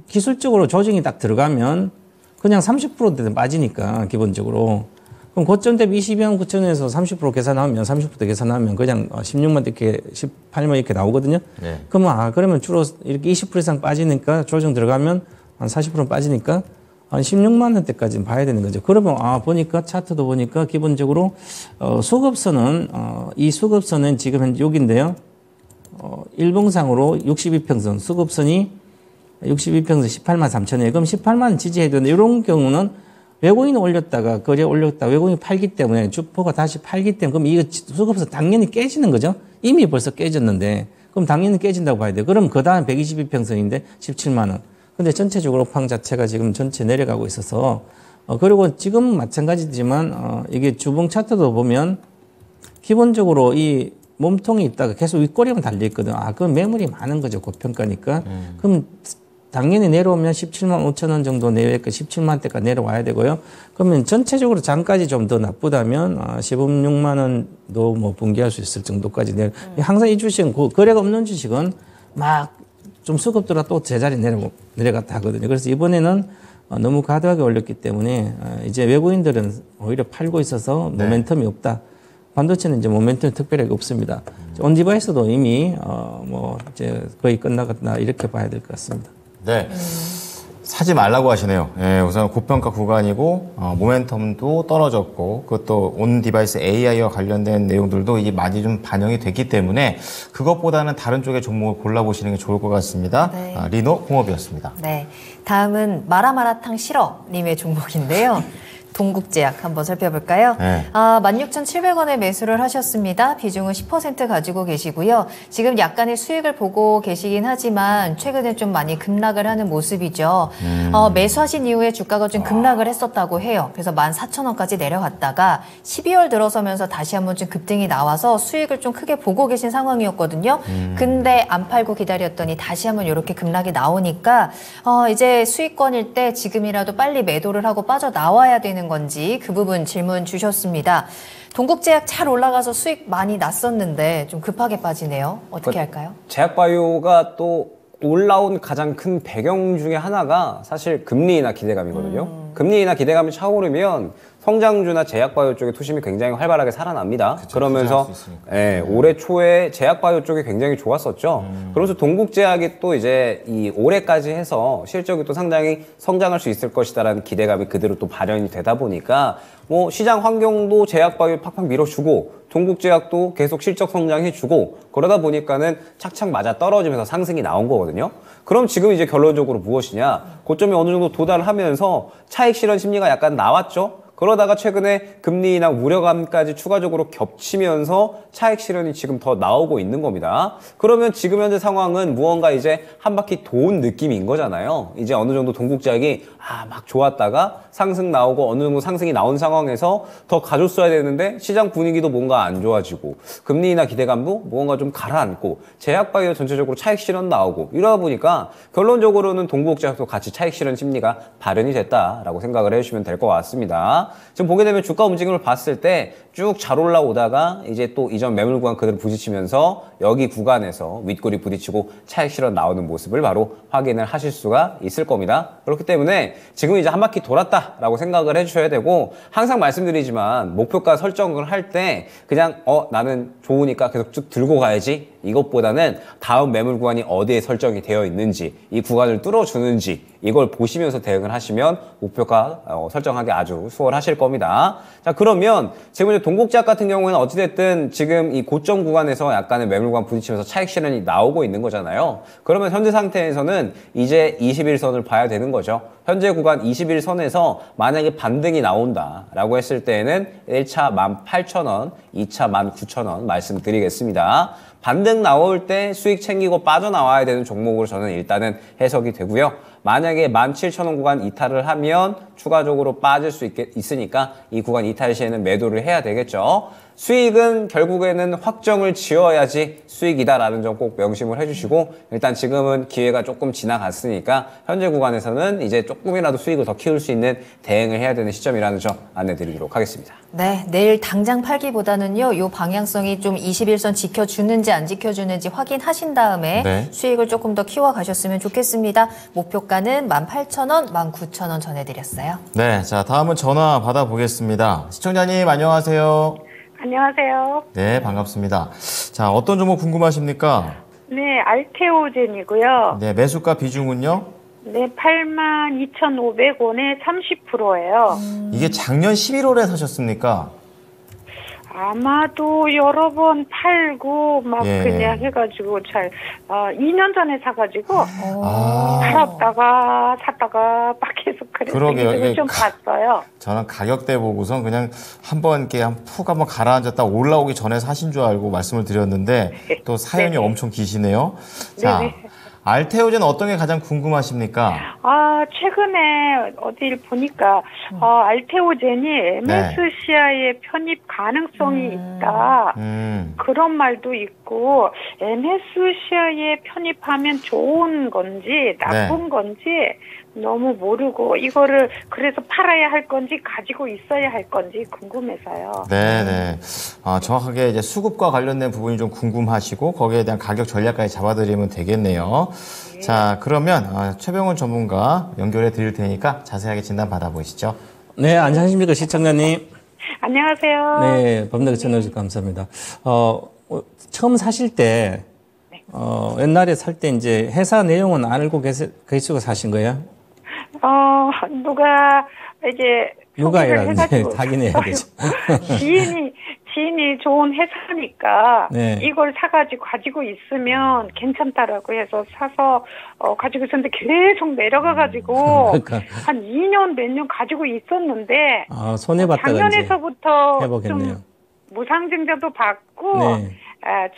[SPEAKER 3] 기술적으로 조정이 딱 들어가면 그냥 30% 빠지니까 기본적으로. 그럼 고점 대비 22만 9천에서 30% 계산하면 30% 계산하면 그냥 16만 이렇게 18만 이렇게 나오거든요.
[SPEAKER 2] 네.
[SPEAKER 3] 그러면 주로 이렇게 20% 이상 빠지니까 조정 들어가면 한 40% 빠지니까 한 16만 원대까지 봐야 되는 거죠. 그러면 보니까 차트도 보니까 기본적으로 수급선은 이 수급선은 지금 현재 여기인데요. 일봉상으로 62평선 수급선이 62평선 18만 3천이에요. 그럼 18만 지지해야 되는데 이런 경우는 외국인이 올렸다가 거래 올렸다 외국인이 팔기 때문에 주포가 다시 팔기 때문에 그럼 이거 수급선 당연히 깨지는 거죠. 이미 벌써 깨졌는데 그럼 당연히 깨진다고 봐야 돼요. 그럼 그 다음 122평선인데 17만 원. 근데 전체적으로 팡 자체가 지금 전체 내려가고 있어서 그리고 지금 마찬가지지만 이게 주봉 차트도 보면 기본적으로 이 몸통이 있다가 계속 윗꼬리만 달려 있거든. 그건 매물이 많은 거죠. 고평가니까. 그럼 당연히 내려오면 17만 5천 원 정도 내외가 17만 대까지 내려와야 되고요. 그러면 전체적으로 장까지 좀 더 나쁘다면 16만 원도 뭐 붕괴할 수 있을 정도까지 항상 이 주식은 거래가 없는 주식은 막 좀 수급 들어 또 제자리 내려갔다 하거든요. 그래서 이번에는 너무 과도하게 올렸기 때문에 이제 외국인들은 오히려 팔고 있어서 모멘텀이 없다. 반도체는 이제 모멘텀이 특별하게 없습니다. 온디바이스도 이미 뭐 이제 거의 끝나갔다 이렇게 봐야 될 것 같습니다.
[SPEAKER 2] 네. 사지 말라고 하시네요. 예, 우선 고평가 구간이고 모멘텀도 떨어졌고 그것도 온 디바이스 AI와 관련된 내용들도 이게 많이 좀 반영이 됐기 때문에 그것보다는 다른 쪽의 종목을 골라보시는 게 좋을 것 같습니다.
[SPEAKER 1] 네.
[SPEAKER 2] 리노 공업이었습니다.
[SPEAKER 1] 네. 다음은 마라마라탕 싫어님의 종목인데요. 동국제약 한번 살펴볼까요?
[SPEAKER 2] 네.
[SPEAKER 1] 16,700원에 매수를 하셨습니다. 비중은 10% 가지고 계시고요. 지금 약간의 수익을 보고 계시긴 하지만 최근에 좀 많이 급락을 하는 모습이죠. 매수하신 이후에 주가가 좀 급락을 했었다고 해요. 그래서 14,000원까지 내려갔다가 12월 들어서면서 다시 한번 좀 급등이 나와서 수익을 좀 크게 보고 계신 상황이었거든요. 근데 안 팔고 기다렸더니 다시 한번 이렇게 급락이 나오니까 이제 수익권일 때 지금이라도 빨리 매도를 하고 빠져나와야 되는 건지 그 부분 질문 주셨습니다. 동국제약 잘 올라가서 수익 많이 났었는데 좀 급하게 빠지네요. 어떻게 할까요?
[SPEAKER 4] 제약바이오가 또 올라온 가장 큰 배경 중에 하나가 사실 금리 인하 기대감이거든요. 금리 인하 기대감이 차오르면 성장주나 제약바이오 쪽의 투심이 굉장히 활발하게 살아납니다.
[SPEAKER 2] 그쵸,
[SPEAKER 4] 그러면서 올해 초에 제약바이오 쪽이 굉장히 좋았었죠. 그러면서 동국제약이 또 이제 이 올해까지 해서 실적이 또 상당히 성장할 수 있을 것이다라는 기대감이 그대로 또 발현이 되다 보니까 뭐 시장 환경도 제약바이오 팍팍 밀어주고 동국제약도 계속 실적 성장해주고 그러다 보니까는 착착 맞아 떨어지면서 상승이 나온 거거든요. 그럼 지금 이제 결론적으로 무엇이냐? 고점이 어느 정도 도달하면서 차익 실현 심리가 약간 나왔죠? 그러다가 최근에 금리 인하 우려감까지 추가적으로 겹치면서 차익 실현이 지금 더 나오고 있는 겁니다. 그러면 지금 현재 상황은 무언가 이제 한 바퀴 도운 느낌인 거잖아요. 이제 어느 정도 동국제약이 막 좋았다가 상승 나오고 어느 정도 상승이 나온 상황에서 더 가줬어야 되는데 시장 분위기도 뭔가 안 좋아지고 금리 인하 기대감도 뭔가 좀 가라앉고 제약바이오 전체적으로 차익 실현 나오고 이러다 보니까 결론적으로는 동국제약도 같이 차익 실현 심리가 발현이 됐다라고 생각을 해주시면 될 것 같습니다. 지금 보게 되면 주가 움직임을 봤을 때 쭉 잘 올라오다가 이제 또 이전 매물 구간 그대로 부딪히면서 여기 구간에서 윗골이 부딪히고 차익 실현 나오는 모습을 바로 확인을 하실 수가 있을 겁니다. 그렇기 때문에 지금 이제 한 바퀴 돌았다라고 생각을 해주셔야 되고 항상 말씀드리지만 목표가 설정을 할 때 그냥 나는 좋으니까 계속 쭉 들고 가야지 이것보다는 다음 매물 구간이 어디에 설정이 되어 있는지 이 구간을 뚫어주는지 이걸 보시면서 대응을 하시면 목표가 설정하기 아주 수월하실 겁니다. 자, 그러면 지금 이제 동국제약 같은 경우에는 어찌됐든 지금 이 고점 구간에서 약간의 매물 구간 부딪히면서 차익 실현이 나오고 있는 거잖아요. 그러면 현재 상태에서는 이제 21선을 봐야 되는 거죠. 현재 구간 21선에서 만약에 반등이 나온다라고 했을 때에는 1차 18,000원, 2차 19,000원 말씀드리겠습니다. 반등 나올 때 수익 챙기고 빠져나와야 되는 종목으로 저는 일단은 해석이 되고요. 만약에 17,000원 구간 이탈을 하면 추가적으로 빠질 수 있으니까 이 구간 이탈 시에는 매도를 해야 되겠죠. 수익은 결국에는 확정을 지어야지 수익이다라는 점 꼭 명심을 해주시고 일단 지금은 기회가 조금 지나갔으니까 현재 구간에서는 이제 조금이라도 수익을 더 키울 수 있는 대응을 해야 되는 시점이라는 점 안내드리도록 하겠습니다.
[SPEAKER 1] 네, 내일 당장 팔기보다는요, 요 방향성이 좀 21선 지켜주는지 안 지켜주는지 확인하신 다음에
[SPEAKER 2] 네.
[SPEAKER 1] 수익을 조금 더 키워가셨으면 좋겠습니다. 목표가는 18,000원, 19,000원 전해드렸어요.
[SPEAKER 2] 네, 자 다음은 전화 받아보겠습니다. 시청자님 안녕하세요.
[SPEAKER 5] 안녕하세요.
[SPEAKER 2] 네, 반갑습니다. 자, 어떤 종목 궁금하십니까?
[SPEAKER 5] 네, 알테오젠이고요.
[SPEAKER 2] 네, 매수가 비중은요?
[SPEAKER 5] 네, 82,500원에 30%예요.
[SPEAKER 2] 이게 작년 11월에 사셨습니까?
[SPEAKER 5] 아마도 여러 번 팔고 막
[SPEAKER 2] 예.
[SPEAKER 5] 그냥 해가지고 2년 전에 사가지고
[SPEAKER 2] 아,
[SPEAKER 5] 팔았다가 샀다가 막 계속
[SPEAKER 2] 그러게요.
[SPEAKER 5] 그래서
[SPEAKER 2] 이게
[SPEAKER 5] 좀 봤어요.
[SPEAKER 2] 저는 가격대 보고선 그냥 한번 이렇게 푹 한번 가라앉았다 올라오기 전에 사신 줄 알고 말씀을 드렸는데 또 사연이
[SPEAKER 5] 네네.
[SPEAKER 2] 엄청 기시네요. 자,
[SPEAKER 5] 네네.
[SPEAKER 2] 알테오젠 어떤 게 가장 궁금하십니까?
[SPEAKER 5] 최근에 어딜 보니까 알테오젠이 MSCI에 편입 가능성이 있다. 그런 말도 있고 MSCI에 편입하면 좋은 건지 나쁜 건지 너무 모르고 이거를 그래서 팔아야 할 건지 가지고 있어야 할 건지 궁금해서요.
[SPEAKER 2] 네네. 정확하게 이제 수급과 관련된 부분이 좀 궁금하시고 거기에 대한 가격 전략까지 잡아드리면 되겠네요.
[SPEAKER 5] 네.
[SPEAKER 2] 자, 그러면 최병훈 전문가 연결해 드릴 테니까 자세하게 진단 받아보시죠.
[SPEAKER 3] 네, 안녕하십니까 시청자님.
[SPEAKER 5] 안녕하세요.
[SPEAKER 3] 네, 밤낮 전화주셔서 감사합니다. 처음 사실 때 옛날에 살 때 이제 회사 내용은 알고 계시고 사신 거예요?
[SPEAKER 5] 누가 이제
[SPEAKER 3] 누가
[SPEAKER 5] 소개를
[SPEAKER 3] 이라는데
[SPEAKER 5] 해가지고
[SPEAKER 3] 확인해야 되죠.
[SPEAKER 5] 지인이 좋은 회사니까
[SPEAKER 3] 네.
[SPEAKER 5] 이걸 사가지고 가지고 있으면 괜찮다라고 해서 사서 가지고 있었는데 계속 내려가가지고
[SPEAKER 3] 그러니까.
[SPEAKER 5] 한 2년 몇 년 가지고 있었는데
[SPEAKER 3] 손해봤다가
[SPEAKER 5] 작년에서부터
[SPEAKER 3] 이제 회복했네요.
[SPEAKER 5] 좀 무상증자도 받고
[SPEAKER 3] 네.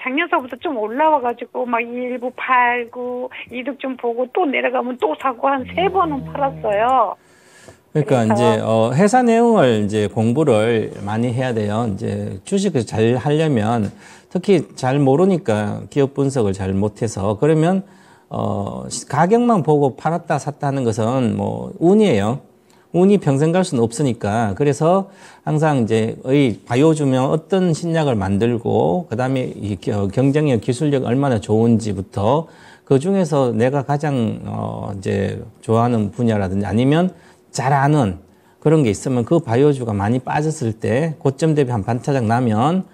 [SPEAKER 5] 작년서부터 좀 올라와가지고 막 일부 팔고 이득 좀 보고 또 내려가면 또 사고 한 3번은 팔았어요.
[SPEAKER 3] 그러니까
[SPEAKER 5] 그래서-
[SPEAKER 3] 이제 회사 내용을 이제 공부를 많이 해야 돼요. 이제 주식을 잘 하려면 특히 잘 모르니까 기업 분석을 잘 못해서 그러면 가격만 보고 팔았다 샀다 하는 것은 뭐 운이에요. 운이 평생 갈 수는 없으니까. 그래서 항상 이제 바이오주면 어떤 신약을 만들고 그다음에 이 경쟁력, 기술력 얼마나 좋은지부터 그 중에서 내가 가장 이제 좋아하는 분야라든지 아니면 잘 아는 그런 게 있으면 그 바이오주가 많이 빠졌을 때 고점 대비 한 반타작 나면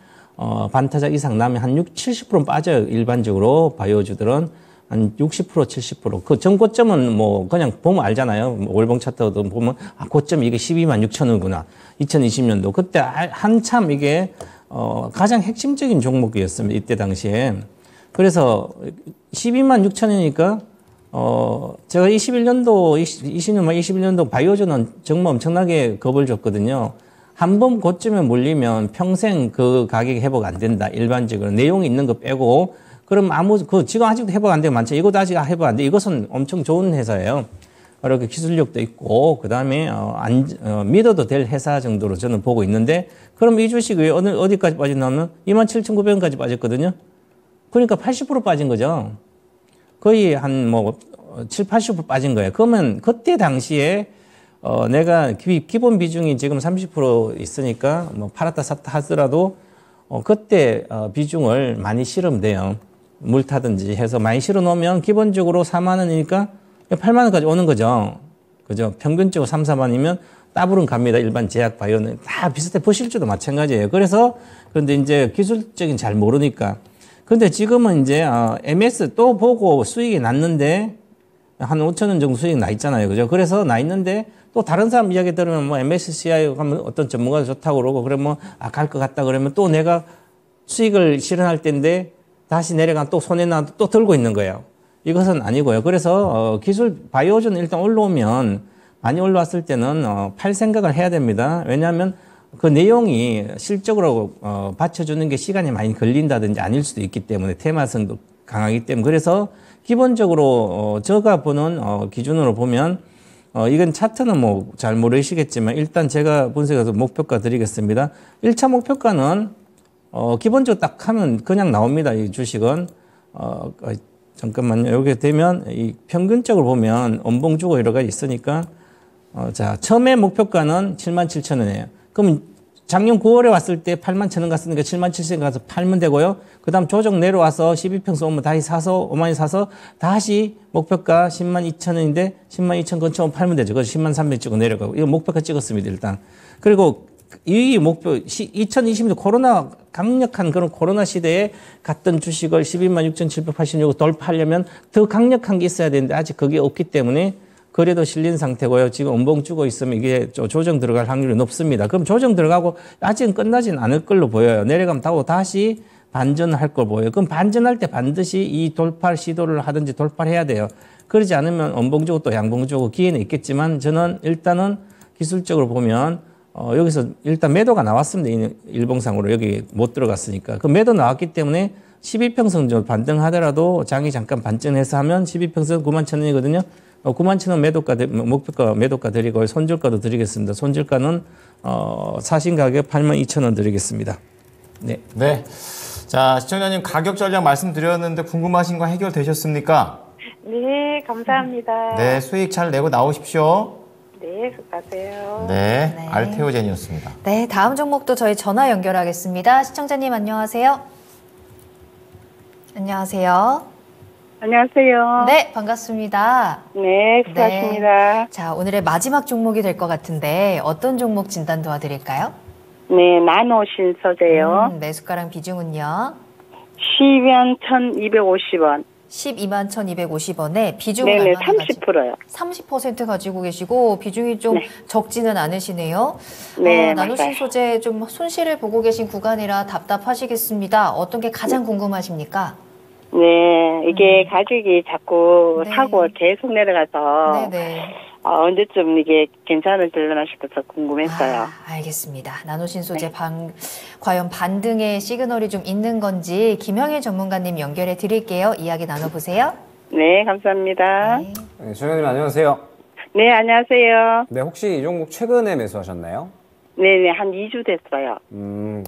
[SPEAKER 3] 반타작 이상 나면 한 70%는 빠져요. 일반적으로 바이오주들은 한 60%, 70%. 그 전고점은 뭐 그냥 보면 알잖아요. 뭐 월봉 차트도 보면 고점이 이게 12만 6천 원이구나. 2020년도. 그때 한참 이게 가장 핵심적인 종목이었습니다. 이때 당시에. 그래서 12만 6천 원이니까 제가 20년도 바이오전은 정말 엄청나게 겁을 줬거든요. 한 번 고점에 몰리면 평생 그 가격이 회복 안 된다. 일반적으로. 내용이 있는 거 빼고. 그럼 지금 아직도 회복 안 되고 많죠. 이것도 아직 회복 안 돼. 이것은 엄청 좋은 회사예요. 이렇게 기술력도 있고, 그 다음에, 믿어도 될 회사 정도로 저는 보고 있는데, 그럼 이 주식이 왜 어디까지 빠졌냐면 27,900원까지 빠졌거든요. 그러니까 80% 빠진 거죠. 거의 한 7, 80% 빠진 거예요. 그러면 그때 당시에 내가 기본 비중이 지금 30% 있으니까 팔았다 샀다 하더라도 그때 비중을 많이 실으면 돼요. 물 타든지 해서 많이 실어 놓으면 기본적으로 4만 원이니까 8만 원까지 오는 거죠. 그죠? 평균적으로 3, 4만이면 따블은 갑니다. 일반 제약 바이오는 다 비슷해. 보실주도 마찬가지예요. 그런데 이제 기술적인 잘 모르니까. 근데 지금은 이제 MS 또 보고 수익이 났는데 한 5천 원 정도 수익 나 있잖아요. 그죠? 그래서 나 있는데 또 다른 사람 이야기 들으면 MSCI 가면 어떤 전문가가 좋다고 그러고 그러면 갈 것 같다 그러면 또 내가 수익을 실현할 때인데 다시 내려가 또 손해나 또 들고 있는 거예요. 이것은 아니고요. 그래서 기술 바이오전 일단 올라오면 많이 올라왔을 때는 팔 생각을 해야 됩니다. 왜냐하면 그 내용이 실적으로 받쳐주는 게 시간이 많이 걸린다든지 아닐 수도 있기 때문에 테마성도 강하기 때문에 그래서 기본적으로 제가 보는 기준으로 보면 이건 차트는 잘 모르시겠지만 일단 제가 분석해서 목표가 드리겠습니다. 1차 목표가는 기본적으로 딱 하면 그냥 나옵니다. 이 주식은 잠깐만요. 여기 되면 이 평균적으로 보면 엄봉 주고 여러 가지 있으니까 자 처음에 목표가는 77,000원이에요. 그럼 작년 9월에 왔을 때 81,000원 갔으니까 77,000원 가서 팔면 되고요. 그 다음 조정 내려와서 12평선 오면 다시 사서 5만원 사서 다시 목표가 102,000원인데 102,000원 근처 팔면 되죠. 그래서 103,000원 찍고 내려가고 이거 목표가 찍었습니다. 일단. 그리고 이 목표 2020년 강력한 그런 코로나 시대에 갔던 주식을 126,786원 돌파하려면 더 강력한 게 있어야 되는데 아직 그게 없기 때문에 그래도 실린 상태고요. 지금 엄봉 주고 있으면 이게 조정 들어갈 확률이 높습니다. 그럼 조정 들어가고 아직은 끝나진 않을 걸로 보여요. 내려가면 다시 반전할 걸 보여요. 그럼 반전할 때 반드시 이 돌파 시도를 하든지 돌파를 해야 돼요. 그러지 않으면 엄봉 주고 또 양봉 주고 기회는 있겠지만 저는 일단은 기술적으로 보면 여기서 일단 매도가 나왔습니다. 일봉상으로 여기 못 들어갔으니까. 그 매도 나왔기 때문에 12평선 정도 반등하더라도 장이 잠깐 반전해서 하면 12평선 91,000원이거든요. 91,000원 목표가 매도가 드리고 손절가도 드리겠습니다. 손절가는 사신 가격 82,000원 드리겠습니다. 네.
[SPEAKER 2] 네. 자, 시청자님 가격 전략 말씀드렸는데 궁금하신 거 해결되셨습니까?
[SPEAKER 5] 네, 감사합니다.
[SPEAKER 2] 네, 수익 잘 내고 나오십시오.
[SPEAKER 5] 네, 수고하세요.
[SPEAKER 2] 네,
[SPEAKER 1] 네.
[SPEAKER 2] 알테오젠이었습니다.
[SPEAKER 1] 네, 다음 종목도 저희 전화 연결하겠습니다. 시청자님 안녕하세요. 안녕하세요.
[SPEAKER 5] 안녕하세요.
[SPEAKER 1] 네, 반갑습니다.
[SPEAKER 5] 네, 수고하십니다.
[SPEAKER 1] 자, 오늘의 마지막 종목이 될 것 같은데 어떤 종목 진단 도와드릴까요?
[SPEAKER 5] 네, 나노신소재요.
[SPEAKER 1] 매수가랑 비중은요?
[SPEAKER 5] 121,250원.
[SPEAKER 1] 121,250원에 비중은
[SPEAKER 5] 네네,
[SPEAKER 1] 얼마나
[SPEAKER 5] 30%요.
[SPEAKER 1] 30% 가지고 계시고 비중이 좀
[SPEAKER 5] 네.
[SPEAKER 1] 적지는 않으시네요.
[SPEAKER 5] 네,
[SPEAKER 1] 나노신
[SPEAKER 5] 맞아요.
[SPEAKER 1] 소재 좀 손실을 보고 계신 구간이라 답답하시겠습니다. 어떤 게 가장 궁금하십니까?
[SPEAKER 5] 네, 이게 가격이 자꾸
[SPEAKER 1] 네.
[SPEAKER 5] 사고 계속 내려가서
[SPEAKER 1] 네네.
[SPEAKER 5] 언제쯤 이게 괜찮아질려나 싶어서 궁금했어요.
[SPEAKER 1] 알겠습니다. 나노신 소재 과연 반등의 시그널이 좀 있는 건지 김형일 전문가님 연결해 드릴게요. 이야기 나눠보세요.
[SPEAKER 5] 네, 감사합니다.
[SPEAKER 1] 네.
[SPEAKER 4] 네, 주영님 안녕하세요.
[SPEAKER 5] 네, 안녕하세요.
[SPEAKER 4] 네, 혹시 이 종목 최근에 매수하셨나요?
[SPEAKER 5] 네네, 한 2주 됐어요.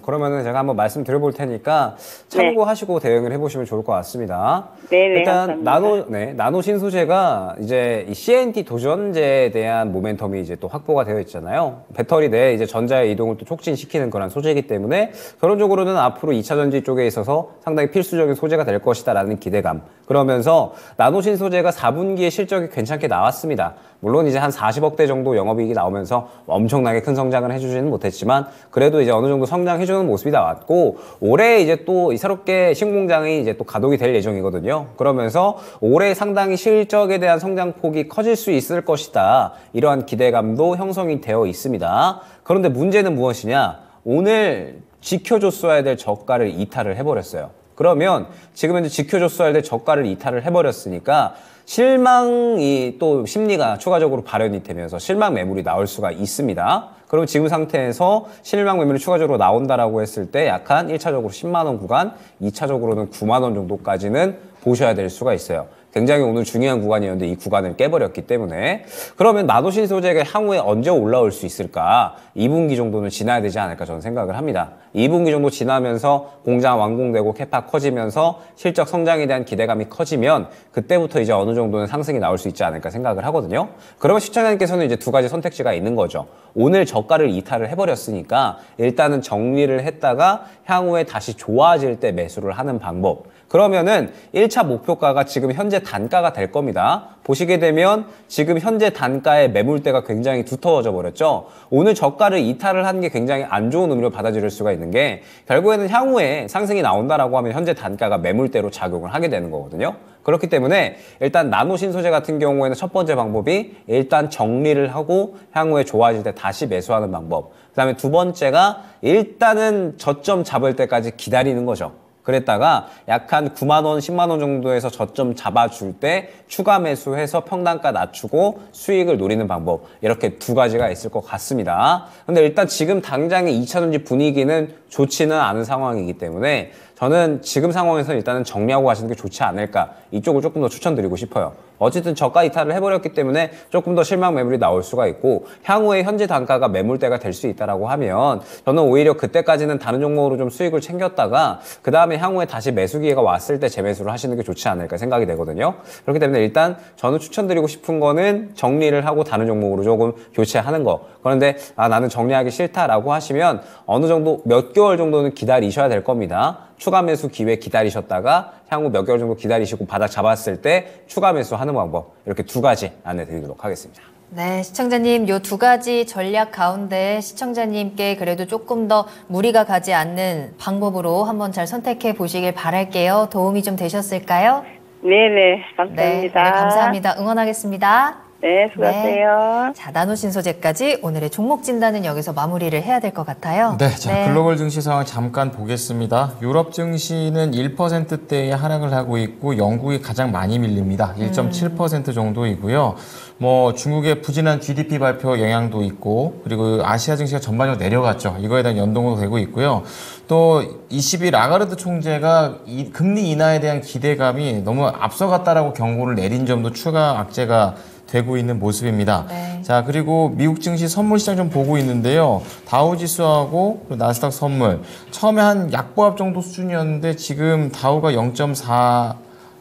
[SPEAKER 4] 그러면은 제가 한번 말씀드려볼 테니까 참고하시고 대응을 해보시면 좋을 것 같습니다.
[SPEAKER 5] 네네,
[SPEAKER 4] 일단
[SPEAKER 5] 감사합니다.
[SPEAKER 4] 나노 신소재가 이제 이 CNT 도전제에 대한 모멘텀이 이제 또 확보가 되어 있잖아요. 배터리 내 이제 전자의 이동을 또 촉진시키는 그런 소재이기 때문에 결론적으로는 앞으로 2차 전지 쪽에 있어서 상당히 필수적인 소재가 될 것이다라는 기대감. 그러면서 나노 신소재가 4분기에 실적이 괜찮게 나왔습니다. 물론 이제 한 40억대 정도 영업이익이 나오면서 엄청나게 큰 성장을 해주지는 못했지만 그래도 이제 어느 정도 성장해주는 모습이 나왔고 올해 이제 또 새롭게 신공장이 이제 또 가동이 될 예정이거든요. 그러면서 올해 상당히 실적에 대한 성장폭이 커질 수 있을 것이다. 이러한 기대감도 형성이 되어 있습니다. 그런데 문제는 무엇이냐? 오늘 지켜줬어야 될 저가를 이탈을 해버렸어요. 그러면 지금 현재 지켜줬어야 될 저가를 이탈을 해버렸으니까 실망이 또 심리가 추가적으로 발현이 되면서 실망 매물이 나올 수가 있습니다. 그럼 지금 상태에서 실망 매물이 추가적으로 나온다라고 했을 때 약간 1차적으로 10만 원 구간, 2차적으로는 9만 원 정도까지는 보셔야 될 수가 있어요. 굉장히 오늘 중요한 구간이었는데 이 구간을 깨버렸기 때문에 그러면 나노신 소재가 향후에 언제 올라올 수 있을까? 2분기 정도는 지나야 되지 않을까 저는 생각을 합니다. 2분기 정도 지나면서 공장 완공되고 캐파 커지면서 실적 성장에 대한 기대감이 커지면 그때부터 이제 어느 정도는 상승이 나올 수 있지 않을까 생각을 하거든요. 그러면 시청자님께서는 이제 두 가지 선택지가 있는 거죠. 오늘 저가를 이탈을 해버렸으니까 일단은 정리를 했다가 향후에 다시 좋아질 때 매수를 하는 방법. 그러면은 1차 목표가가 지금 현재 단가가 될 겁니다. 보시게 되면 지금 현재 단가의 매물대가 굉장히 두터워져 버렸죠. 오늘 저가를 이탈을 한 게 굉장히 안 좋은 의미로 받아들일 수가 있는 게 결국에는 향후에 상승이 나온다라고 하면 현재 단가가 매물대로 작용을 하게 되는 거거든요. 그렇기 때문에 일단 나노신소재 같은 경우에는 첫 번째 방법이 일단 정리를 하고 향후에 좋아질 때 다시 매수하는 방법. 그다음에 두 번째가 일단은 저점 잡을 때까지 기다리는 거죠. 그랬다가 약한 9만 원, 10만 원 정도에서 저점 잡아줄 때 추가 매수해서 평단가 낮추고 수익을 노리는 방법. 이렇게 두 가지가 있을 것 같습니다. 근데 일단 지금 당장의 2차전지 분위기는 좋지는 않은 상황이기 때문에 저는 지금 상황에서 일단은 정리하고 가시는 게 좋지 않을까. 이쪽을 조금 더 추천드리고 싶어요. 어쨌든 저가 이탈을 해버렸기 때문에 조금 더 실망 매물이 나올 수가 있고 향후에 현재 단가가 매물대가 될 수 있다라고 하면 저는 오히려 그때까지는 다른 종목으로 좀 수익을 챙겼다가 그 다음에 향후에 다시 매수 기회가 왔을 때 재매수를 하시는 게 좋지 않을까 생각이 되거든요. 그렇기 때문에 일단 저는 추천드리고 싶은 거는 정리를 하고 다른 종목으로 조금 교체하는 거. 그런데 나는 정리하기 싫다라고 하시면 어느 정도 몇 개월 정도는 기다리셔야 될 겁니다. 추가 매수 기회 기다리셨다가 향후 몇 개월 정도 기다리시고 바닥 잡았을 때 추가 매수하는 방법 이렇게 두 가지 안내드리도록 하겠습니다.
[SPEAKER 1] 네, 시청자님, 요 두 가지 전략 가운데 시청자님께 그래도 조금 더 무리가 가지 않는 방법으로 한번 잘 선택해 보시길 바랄게요. 도움이 좀 되셨을까요?
[SPEAKER 5] 네네, 감사합니다.
[SPEAKER 1] 네, 감사합니다. 응원하겠습니다.
[SPEAKER 5] 네, 수고하세요.
[SPEAKER 1] 네. 자, 나노신소재까지 오늘의 종목 진단은 여기서 마무리를 해야 될 것 같아요.
[SPEAKER 2] 네, 자, 글로벌 증시 상황 잠깐 보겠습니다. 유럽 증시는 1%대의 하락을 하고 있고 영국이 가장 많이 밀립니다. 1.7% 정도이고요. 뭐 중국의 부진한 GDP 발표 영향도 있고 그리고 아시아 증시가 전반적으로 내려갔죠. 이거에 대한 연동도 되고 있고요. 또 20일 라가르드 총재가 금리 인하에 대한 기대감이 너무 앞서갔다라고 경고를 내린 점도 추가 악재가 되고 있는 모습입니다.
[SPEAKER 1] 네.
[SPEAKER 2] 자, 그리고 미국 증시 선물 시장 좀 보고 있는데요. 다우지수하고 나스닥 선물 처음에 한 약보합 정도 수준이었는데 지금 다우가 0.4에서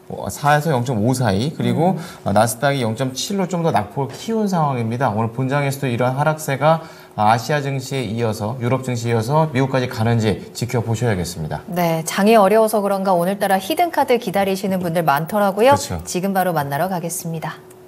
[SPEAKER 2] 0.5 사이 그리고 나스닥이 0.7로 좀 더 낙폭을 키운 상황입니다. 오늘 본장에서도 이러한 하락세가 아시아 증시에 이어서 유럽 증시에 이어서 미국까지 가는지 지켜보셔야겠습니다.
[SPEAKER 1] 네, 장이 어려워서 그런가 오늘따라 히든카드 기다리시는 분들 많더라고요.
[SPEAKER 2] 그렇죠.
[SPEAKER 1] 지금 바로 만나러 가겠습니다.